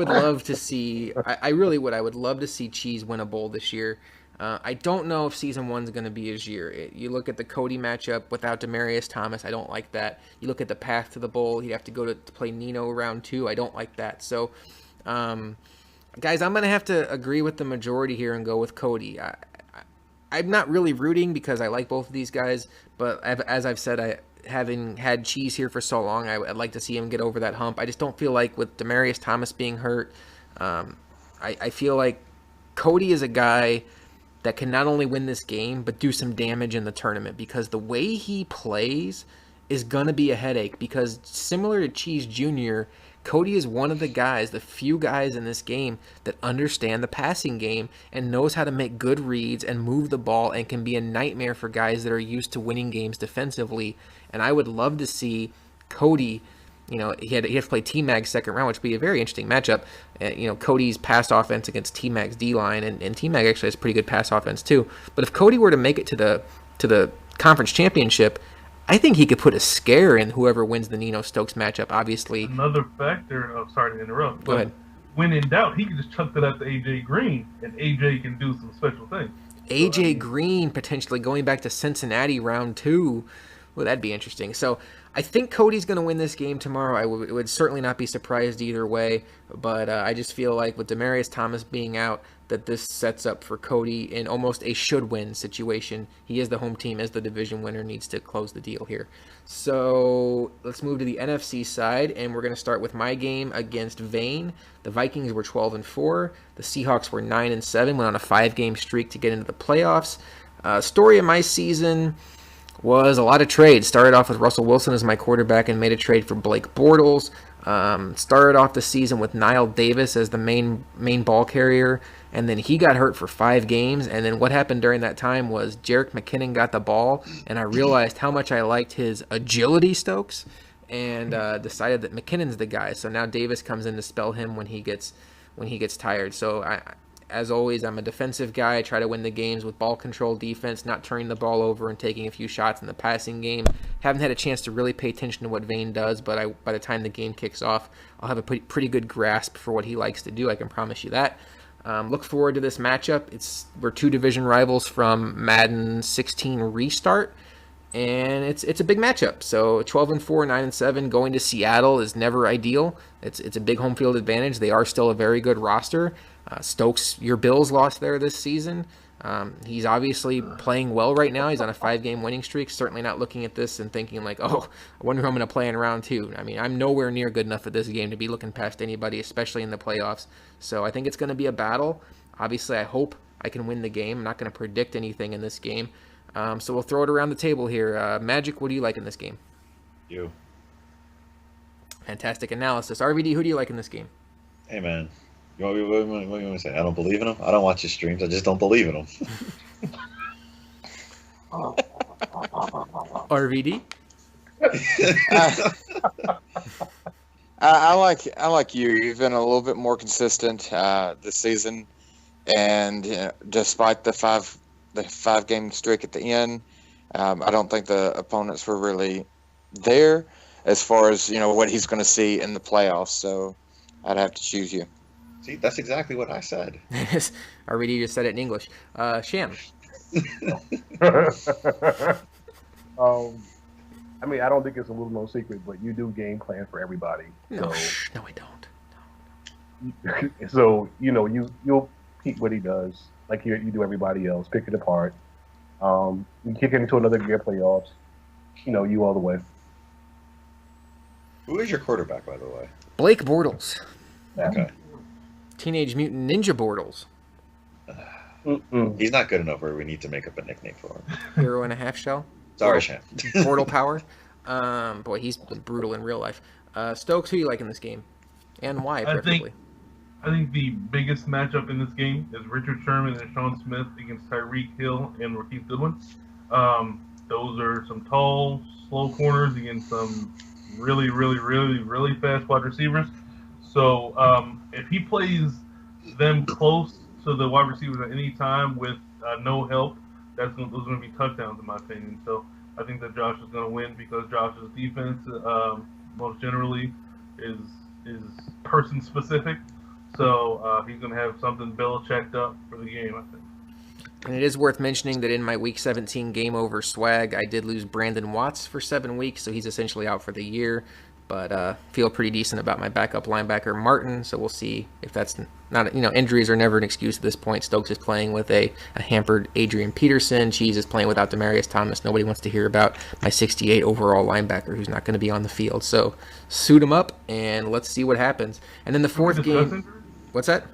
love to see. I really would. I would love to see Cheese win a bowl this year. I don't know if season 1's going to be his year. You look at the Cody matchup without Demaryius Thomas. I don't like that. You look at the path to the bowl. He'd have to go to play Nino round 2. I don't like that. So, guys, I'm going to have to agree with the majority here and go with Cody. I'm not really rooting because I like both of these guys, but as I've said, having had Cheese here for so long, I'd like to see him get over that hump. I just don't feel like with Demaryius Thomas being hurt, I feel like Cody is a guy that can not only win this game, but do some damage in the tournament, because the way he plays is going to be a headache, because similar to Cheese Jr., Cody is one of the few guys in this game that understand the passing game and knows how to make good reads and move the ball and can be a nightmare for guys that are used to winning games defensively. And I would love to see Cody, he had to play T-Mag's second round, which would be a very interesting matchup. Cody's pass offense against T-Mag's D-line, and T-Mag actually has pretty good pass offense too. But if Cody were to make it to the conference championship, I think he could put a scare in whoever wins the Nino Stokes matchup. Obviously, another factor. Oh, sorry to interrupt. Go ahead. When in doubt, he can just chuck it up to AJ Green, and AJ can do some special things. AJ Green potentially going back to Cincinnati round 2. Well, that'd be interesting. So I think Cody's going to win this game tomorrow. I would certainly not be surprised either way, but I just feel like with Demaryius Thomas being out, that this sets up for Cody in almost a should-win situation. He is the home team, as the division winner, needs to close the deal here. So let's move to the NFC side, and we're going to start with my game against Vane. The Vikings were 12-4. The Seahawks were 9-7, went on a 5-game streak to get into the playoffs. Story of my season was a lot of trades. Started off with Russell Wilson as my quarterback and made a trade for Blake Bortles. Started off the season with Niall Davis as the main ball carrier, and then he got hurt for 5 games. And then what happened during that time was Jerick McKinnon got the ball, and I realized how much I liked his agility, Stokes, and decided that McKinnon's the guy. So now Davis comes in to spell him when he gets tired. So as always, I'm a defensive guy. I try to win the games with ball control defense, not turning the ball over and taking a few shots in the passing game. Haven't had a chance to really pay attention to what Vane does, but by the time the game kicks off, I'll have a pretty good grasp for what he likes to do. I can promise you that. Look forward to this matchup. We're 2 division rivals from Madden 16 Restart, and it's a big matchup. So 12-4, 9-7, going to Seattle is never ideal. It's a big home field advantage. They are still a very good roster. Stokes, your Bills lost there this season. He's obviously playing well right now. He's on a 5-game winning streak. Certainly not looking at this and thinking like, oh, I wonder who I'm going to play in round 2. I mean, I'm nowhere near good enough at this game to be looking past anybody, especially in the playoffs. So I think it's going to be a battle. Obviously, I hope I can win the game. I'm not going to predict anything in this game. So we'll throw it around the table here. Magic, what do you like in this game? You. Fantastic analysis. RVD, who do you like in this game? Hey, man. What do you want to say? I don't believe in him? I don't watch his streams. I just don't believe in him. RVD? I like you. You've been a little bit more consistent this season, and despite the five game streak at the end, I don't think the opponents were really there as far as what he's going to see in the playoffs. So I'd have to choose you. See, that's exactly what I said. RVD just said it in English. Sham. I mean, I don't think it's a little no secret, but you do game plan for everybody. No, I don't. So you'll keep what he does, like you do everybody else. Pick it apart. You kick it into another year playoffs. You all the way. Who is your quarterback, by the way? Blake Bortles. Yeah. Okay. Teenage Mutant Ninja Bortles. He's not good enough where we need to make up a nickname for him. Hero and a half shell. Sorry, Sham. Portal power. Boy, he's brutal in real life. Stokes, who do you like in this game? And why, preferably? I think the biggest matchup in this game is Richard Sherman and Sean Smith against Tyreek Hill and Rakeem Goodwin. Those are some tall, slow corners against some really, really, really, really fast wide receivers. So if he plays them close to the wide receivers at any time with no help, those are going to be touchdowns in my opinion. So I think that Josh is going to win because Josh's defense most generally is person specific. So he's going to have something Belichicked up for the game, I think. And it is worth mentioning that in my Week 17 Game Over swag, I did lose Brandon Watts for 7 weeks, so he's essentially out for the year. But feel pretty decent about my backup linebacker, Martin, so we'll see if that's not... injuries are never an excuse at this point. Stokes is playing with a hampered Adrian Peterson. Cheese is playing without Demaryius Thomas. Nobody wants to hear about my 68 overall linebacker who's not going to be on the field. So suit him up, and let's see what happens. And then the fourth game... Injuries? What's that?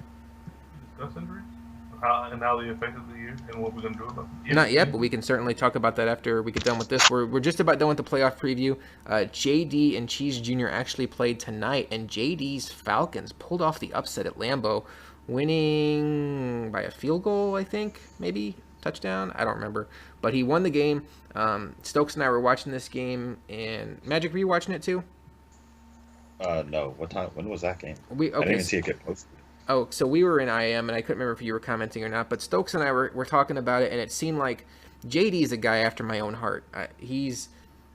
Discuss injuries? how they affected the year and what we're going to do about it. Not yet, but we can certainly talk about that after we get done with this. We're just about done with the playoff preview. JD and Cheese Jr. actually played tonight, and JD's Falcons pulled off the upset at Lambeau, winning by a field goal, I think, maybe touchdown. I don't remember, but he won the game. Stokes and I were watching this game, and Magic, were you watching it too? No. What time? When was that game? I Okay. didn't even see it get posted. Oh, so we were in IM, and I couldn't remember if you were commenting or not, but Stokes and I were talking about it, and it seemed like JD is a guy after my own heart. He's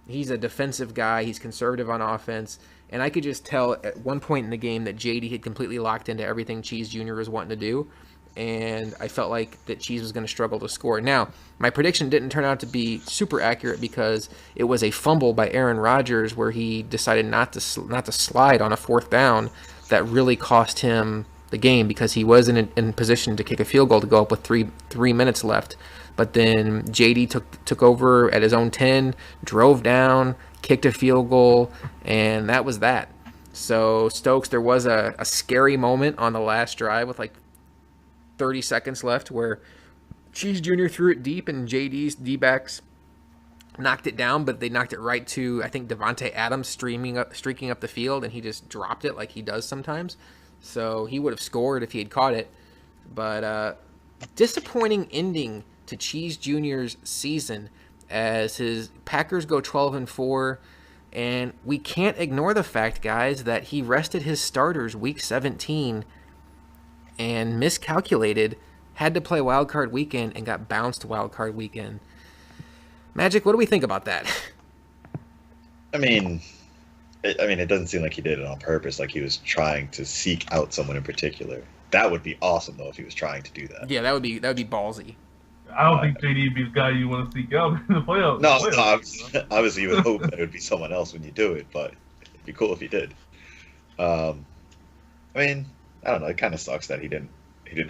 a defensive guy. He's conservative on offense, and I could just tell at one point in the game that JD had completely locked into everything Cheese Jr. was wanting to do, and I felt like that Cheese was going to struggle to score. Now, my prediction didn't turn out to be super accurate because it was a fumble by Aaron Rodgers where he decided not to slide on a fourth down that really cost him the game because he was in position to kick a field goal to go up with three minutes left. But then JD took over at his own 10, drove down, kicked a field goal, and that was that. So Stokes, there was a scary moment on the last drive with like 30 seconds left where Cheese Jr. threw it deep and JD's D-backs knocked it down, but they knocked it right to, I think, Devontae Adams streaking up the field, and he just dropped it like he does sometimes. So he would have scored if he had caught it. But disappointing ending to Cheese Jr.'s season as his Packers go 12-4. And we can't ignore the fact, guys, that he rested his starters week 17 and miscalculated, had to play Wild Card Weekend and got bounced Wild Card Weekend. Magic, what do we think about that? I mean, it doesn't seem like he did it on purpose, like he was trying to seek out someone in particular. That would be awesome, though, if he was trying to do that. Yeah, that would be ballsy. I don't think JD would be the guy you want to seek out in the playoffs. No, obviously you would hope that it would be someone else when you do it, but it'd be cool if he did. I mean, I don't know. It kind of sucks that he didn't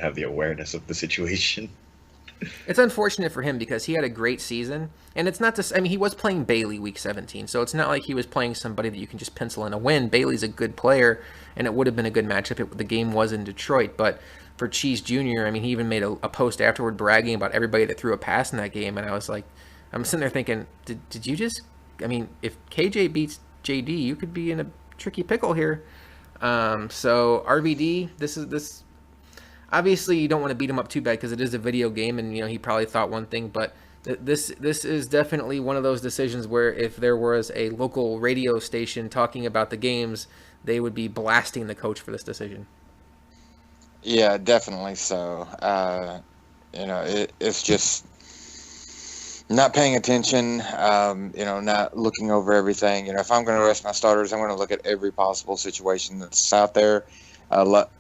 have the awareness of the situation. It's unfortunate for him because he had a great season, and it's not just. I mean, he was playing Bailey week 17, so it's not like he was playing somebody that you can just pencil in a win. Bailey's a good player, and it would have been a good matchup if the game was in Detroit. But for Cheese Jr., I mean, he even made a post afterward bragging about everybody that threw a pass in that game, and I was like, I'm sitting there thinking, did you just? I mean, if KJ beats JD, you could be in a tricky pickle here. So RVD, this. Obviously, you don't want to beat him up too bad because it is a video game, and he probably thought one thing. But this is definitely one of those decisions where if there was a local radio station talking about the games, they would be blasting the coach for this decision. Yeah, definitely so. It's just not paying attention. Not looking over everything. If I'm going to rest my starters, I'm going to look at every possible situation that's out there.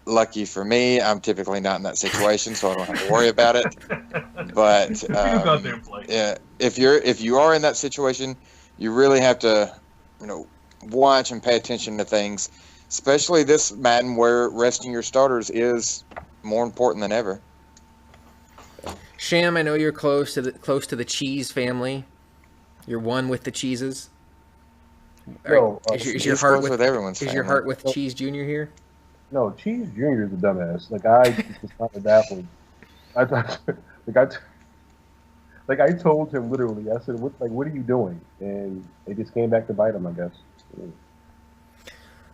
Lucky for me, I'm typically not in that situation, so I don't have to worry about it. But yeah, if you are in that situation, you really have to, watch and pay attention to things, especially this Madden where resting your starters is more important than ever. Sham, I know you're close to the Cheese family. You're one with the Cheeses. No, is your heart with everyone's? Is your heart with Cheese Jr. here? No, Cheese Jr. is a dumbass. Like I just found it baffling. I told him literally. I said, "What are you doing?" And it just came back to bite him, I guess.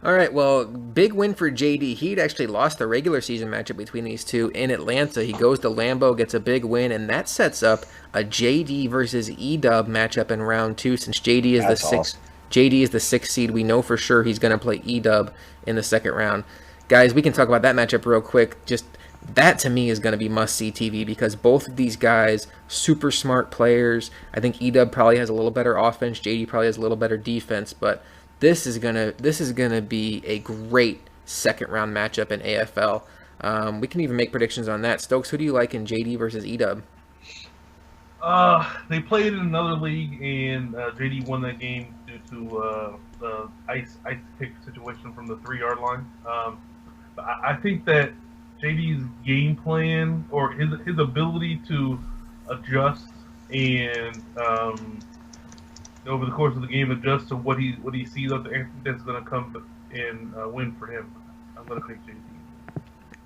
All right, well, big win for JD. He'd actually lost the regular season matchup between these two in Atlanta. He goes to Lambeau, gets a big win, and that sets up a JD versus E-Dub matchup in round 2. Since JD is JD is the 6th seed, we know for sure he's going to play E-Dub in the second round. Guys, we can talk about that matchup real quick. Just that to me is going to be must-see TV because both of these guys, super smart players. I think E-Dub probably has a little better offense. JD probably has a little better defense, but this is gonna be a great second-round matchup in AFL. We can even make predictions on that. Stokes, who do you like in JD versus E-Dub? They played in another league, and JD won that game due to the ice pick situation from the 3-yard line. But I think that JD's game plan or his ability to adjust and over the course of the game adjust to what he sees out there, that's going to come and win for him. I'm going to pick JD.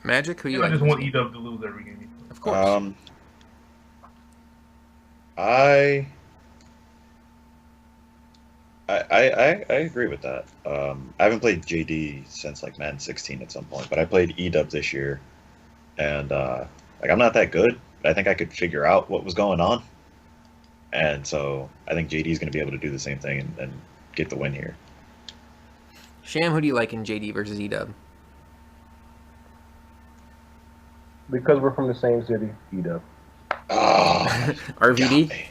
Magic, who you I like? just want E-Dub to lose every game. Of course. I agree with that. I haven't played JD since like Madden 16 at some point, but I played EW this year, and like I'm not that good, but I think I could figure out what was going on, and so I think JD is going to be able to do the same thing and get the win here. Sham, who do you like in JD versus EW? Because we're from the same city, EW. Oh, RVD?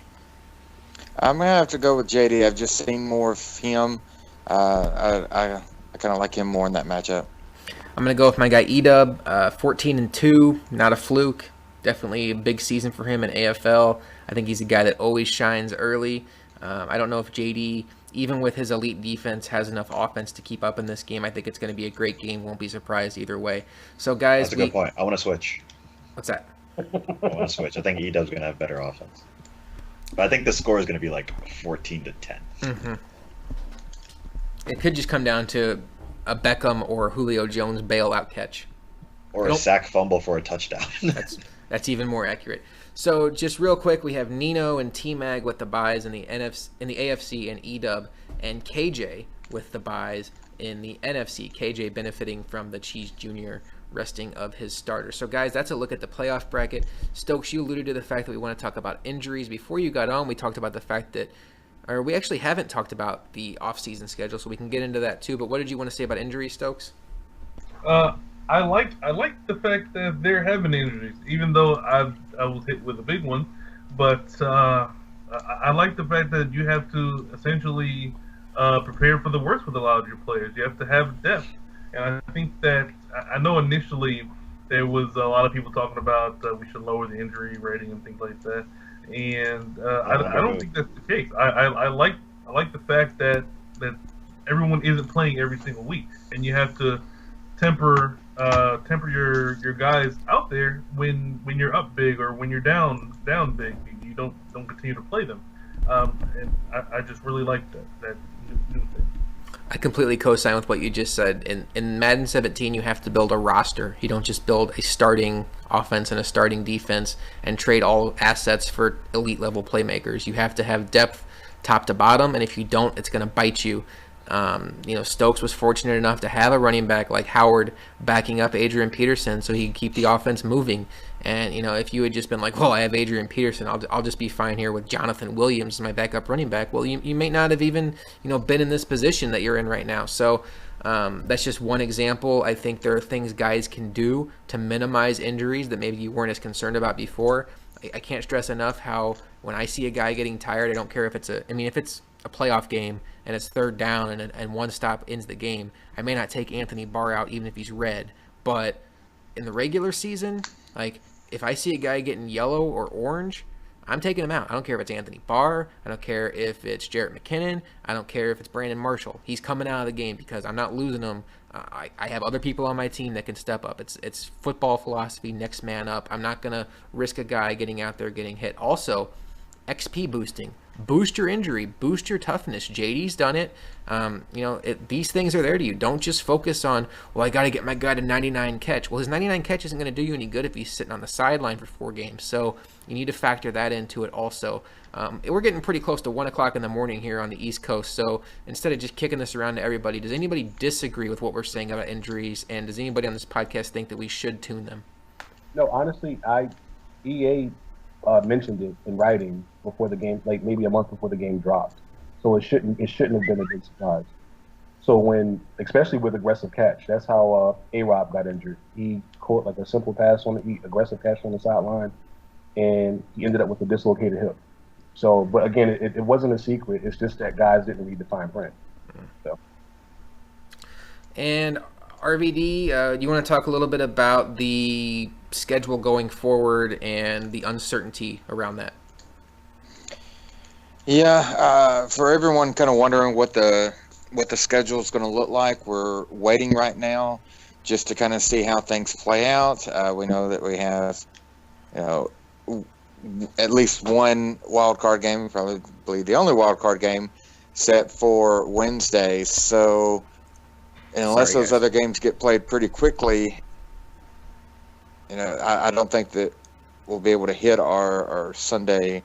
I'm gonna have to go with JD. I've just seen more of him. I kind of like him more in that matchup. I'm gonna go with my guy EW. 14-2, not a fluke. Definitely a big season for him in AFL. I think he's a guy that always shines early. I don't know if JD, even with his elite defense, has enough offense to keep up in this game. I think it's going to be a great game. Won't be surprised either way. So, guys, that's a good point. I want to switch. What's that? I want to switch. I think EW's going to have better offense. But I think the score is going to be like 14-10. Mm-hmm. It could just come down to a Beckham or Julio Jones bailout catch. Or a sack fumble for a touchdown. That's even more accurate. So just real quick, we have Nino and T-Mag with the buys in the AFC and EW, and KJ with the buys in the NFC. KJ benefiting from the Cheese Jr. resting of his starter. So guys, that's a look at the playoff bracket. Stokes, you alluded to the fact that we want to talk about injuries. Before you got on, we talked about the fact that, or we actually haven't talked about the off-season schedule, so we can get into that too. But what did you want to say about injuries, Stokes? I like the fact that they're having injuries, even though I was hit with a big one. But I like the fact that you have to essentially prepare for the worst with a lot of your players. You have to have depth, and I think that I know initially there was a lot of people talking about we should lower the injury rating and things like that, and I don't think that's the case. I like the fact that everyone isn't playing every single week, and you have to temper your guys out there when you're up big or when you're down big. You don't continue to play them, and I just really like that new thing. I completely co-sign with what you just said. In Madden 17, you have to build a roster. You don't just build a starting offense and a starting defense and trade all assets for elite level playmakers. You have to have depth top to bottom, and if you don't, it's going to bite you. Stokes was fortunate enough to have a running back like Howard backing up Adrian Peterson so he could keep the offense moving. And, if you had just been like, well, I have Adrian Peterson, I'll just be fine here with Jonathan Williams as my backup running back. Well, you may not have even, been in this position that you're in right now. So that's just one example. I think there are things guys can do to minimize injuries that maybe you weren't as concerned about before. I can't stress enough how when I see a guy getting tired, I don't care if it's a playoff game and it's third down and one stop ends the game, I may not take Anthony Barr out even if he's red. But in the regular season, like if I see a guy getting yellow or orange, I'm taking him out. I don't care if it's Anthony Barr. I don't care if it's Jarrett McKinnon. I don't care if it's Brandon Marshall. He's coming out of the game because I'm not losing him. I have other people on my team that can step up. It's football philosophy, next man up. I'm not going to risk a guy getting out there getting hit. Also, XP boosting. Boost your injury, boost your toughness. JD's done it. These things are there to you. Don't just focus on, well, I got to get my guy to 99 catch. Well, his 99 catch isn't going to do you any good if he's sitting on the sideline for 4 games. So you need to factor that into it also. We're getting pretty close to 1 o'clock in the morning here on the East Coast. So instead of just kicking this around to everybody, does anybody disagree with what we're saying about injuries? And does anybody on this podcast think that we should tune them? No, honestly, EA mentioned it in writing before the game, like maybe a month before the game dropped. So it shouldn't have been a big surprise. So especially with aggressive catch, that's how A-Rob got injured. He caught like a simple pass aggressive catch on the sideline, and he ended up with a dislocated hip. So, but again, it wasn't a secret. It's just that guys didn't read the fine print. So. And RVD, you want to talk a little bit about the schedule going forward and the uncertainty around that? Yeah, for everyone kind of wondering what the schedule is going to look like, we're waiting right now just to kind of see how things play out. We know that we have, at least one wild card game, probably the only wild card game set for Wednesday. So unless those other games get played pretty quickly, I don't think that we'll be able to hit our Sunday,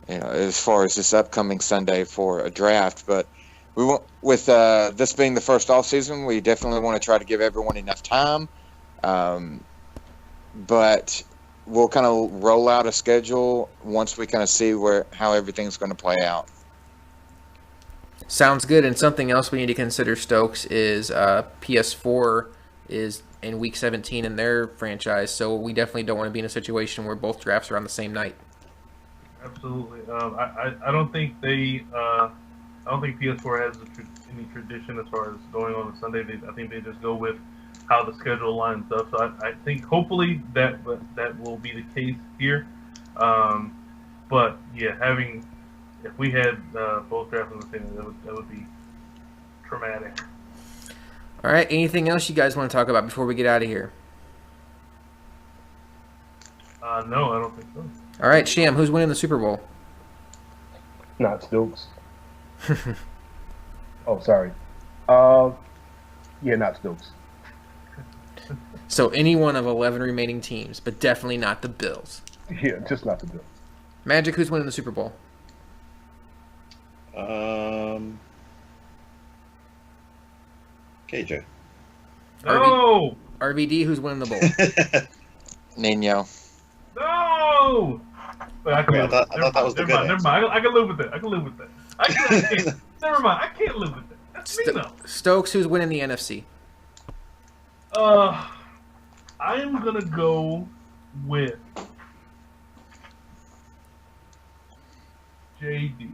as far as this upcoming Sunday for a draft. But we want, with this being the first off season, we definitely want to try to give everyone enough time. But we'll kind of roll out a schedule once we kind of see how everything's going to play out. Sounds good. And something else we need to consider, Stokes, is PS4 is in Week 17 in their franchise, so we definitely don't want to be in a situation where both drafts are on the same night. Absolutely. I don't think I don't think PS4 has any tradition as far as going on a Sunday. I think they just go with how the schedule lines up. So I think hopefully that will be the case here. But yeah, if we had both drafts on the same day, that would be traumatic. All right. Anything else you guys want to talk about before we get out of here? No, I don't think so. All right, Sham, who's winning the Super Bowl? Not Stokes. Oh, sorry. Yeah, not Stokes. So any one of 11 remaining teams, but definitely not the Bills. Yeah, just not the Bills. Magic, who's winning the Super Bowl? KJ. No! RVD, who's winning the bowl? Nino. No! Wait, I thought that was the good never mind. I can live with that. I can't. Never mind. I can't live with that. That's me, though. Stokes, who's winning the NFC? I am going to go with JD.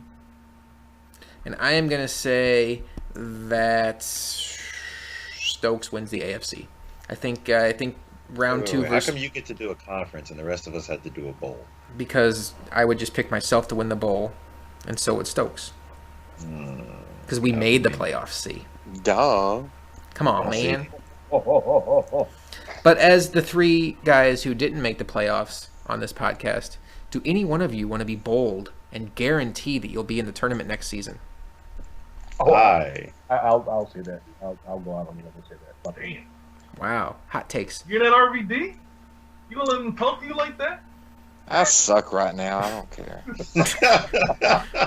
And I am going to say that Stokes wins the AFC. I think round two. How come you get to do a conference and the rest of us had to do a bowl? Because I would just pick myself to win the bowl, and so would Stokes. Because we made the playoffs, see? Duh. Come on, man. But as the three guys who didn't make the playoffs on this podcast, do any one of you want to be bold and guarantee that you'll be in the tournament next season? I'll say that. I'll go out on the limb and say that. Damn. Wow, hot takes. You're that RVD? You gonna let him talk to you like that? I suck right now. I don't care. So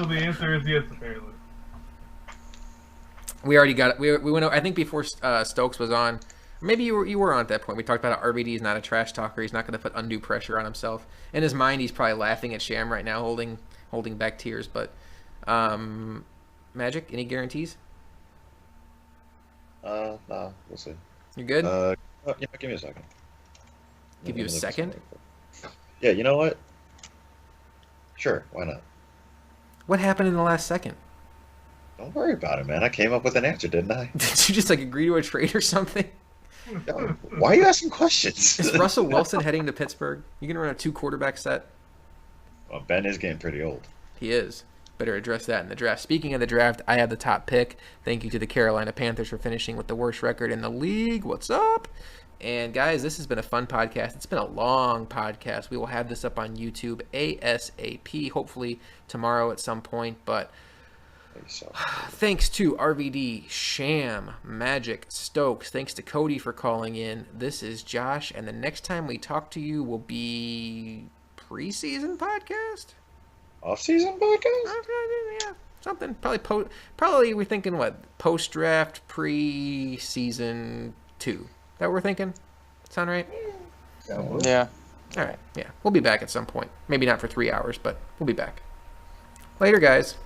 the answer is yes, apparently. We already got it. We went. I think before Stokes was on, maybe you were on at that point. We talked about how RVD is not a trash talker. He's not going to put undue pressure on himself. In his mind, he's probably laughing at Sham right now, holding back tears. But Magic, any guarantees? No, we'll see. You good? Give me a second. Give you a second? Yeah, you know what? Sure, why not? What happened in the last second? Don't worry about it, man. I came up with an answer, didn't I? Did you just agree to a trade or something? No, why are you asking questions? Is Russell Wilson heading to Pittsburgh? You gonna run a 2-quarterback set? Well, Ben is getting pretty old. He is. Better address that in the draft. Speaking of the draft, I have the top pick. Thank you to the Carolina Panthers for finishing with the worst record in the league. What's up? And guys, this has been a fun podcast. It's been a long podcast. We will have this up on YouTube ASAP, hopefully tomorrow at some point. But thanks to RVD, Sham, Magic, Stokes. Thanks to Cody for calling in. This is Josh, and the next time we talk to you will be preseason podcast? Off-season podcast? Yeah, something. Probably we're thinking post-draft, pre-season 2. That what we're thinking? Sound right? Yeah. All right. Yeah, we'll be back at some point. Maybe not for 3 hours, but we'll be back. Later, guys.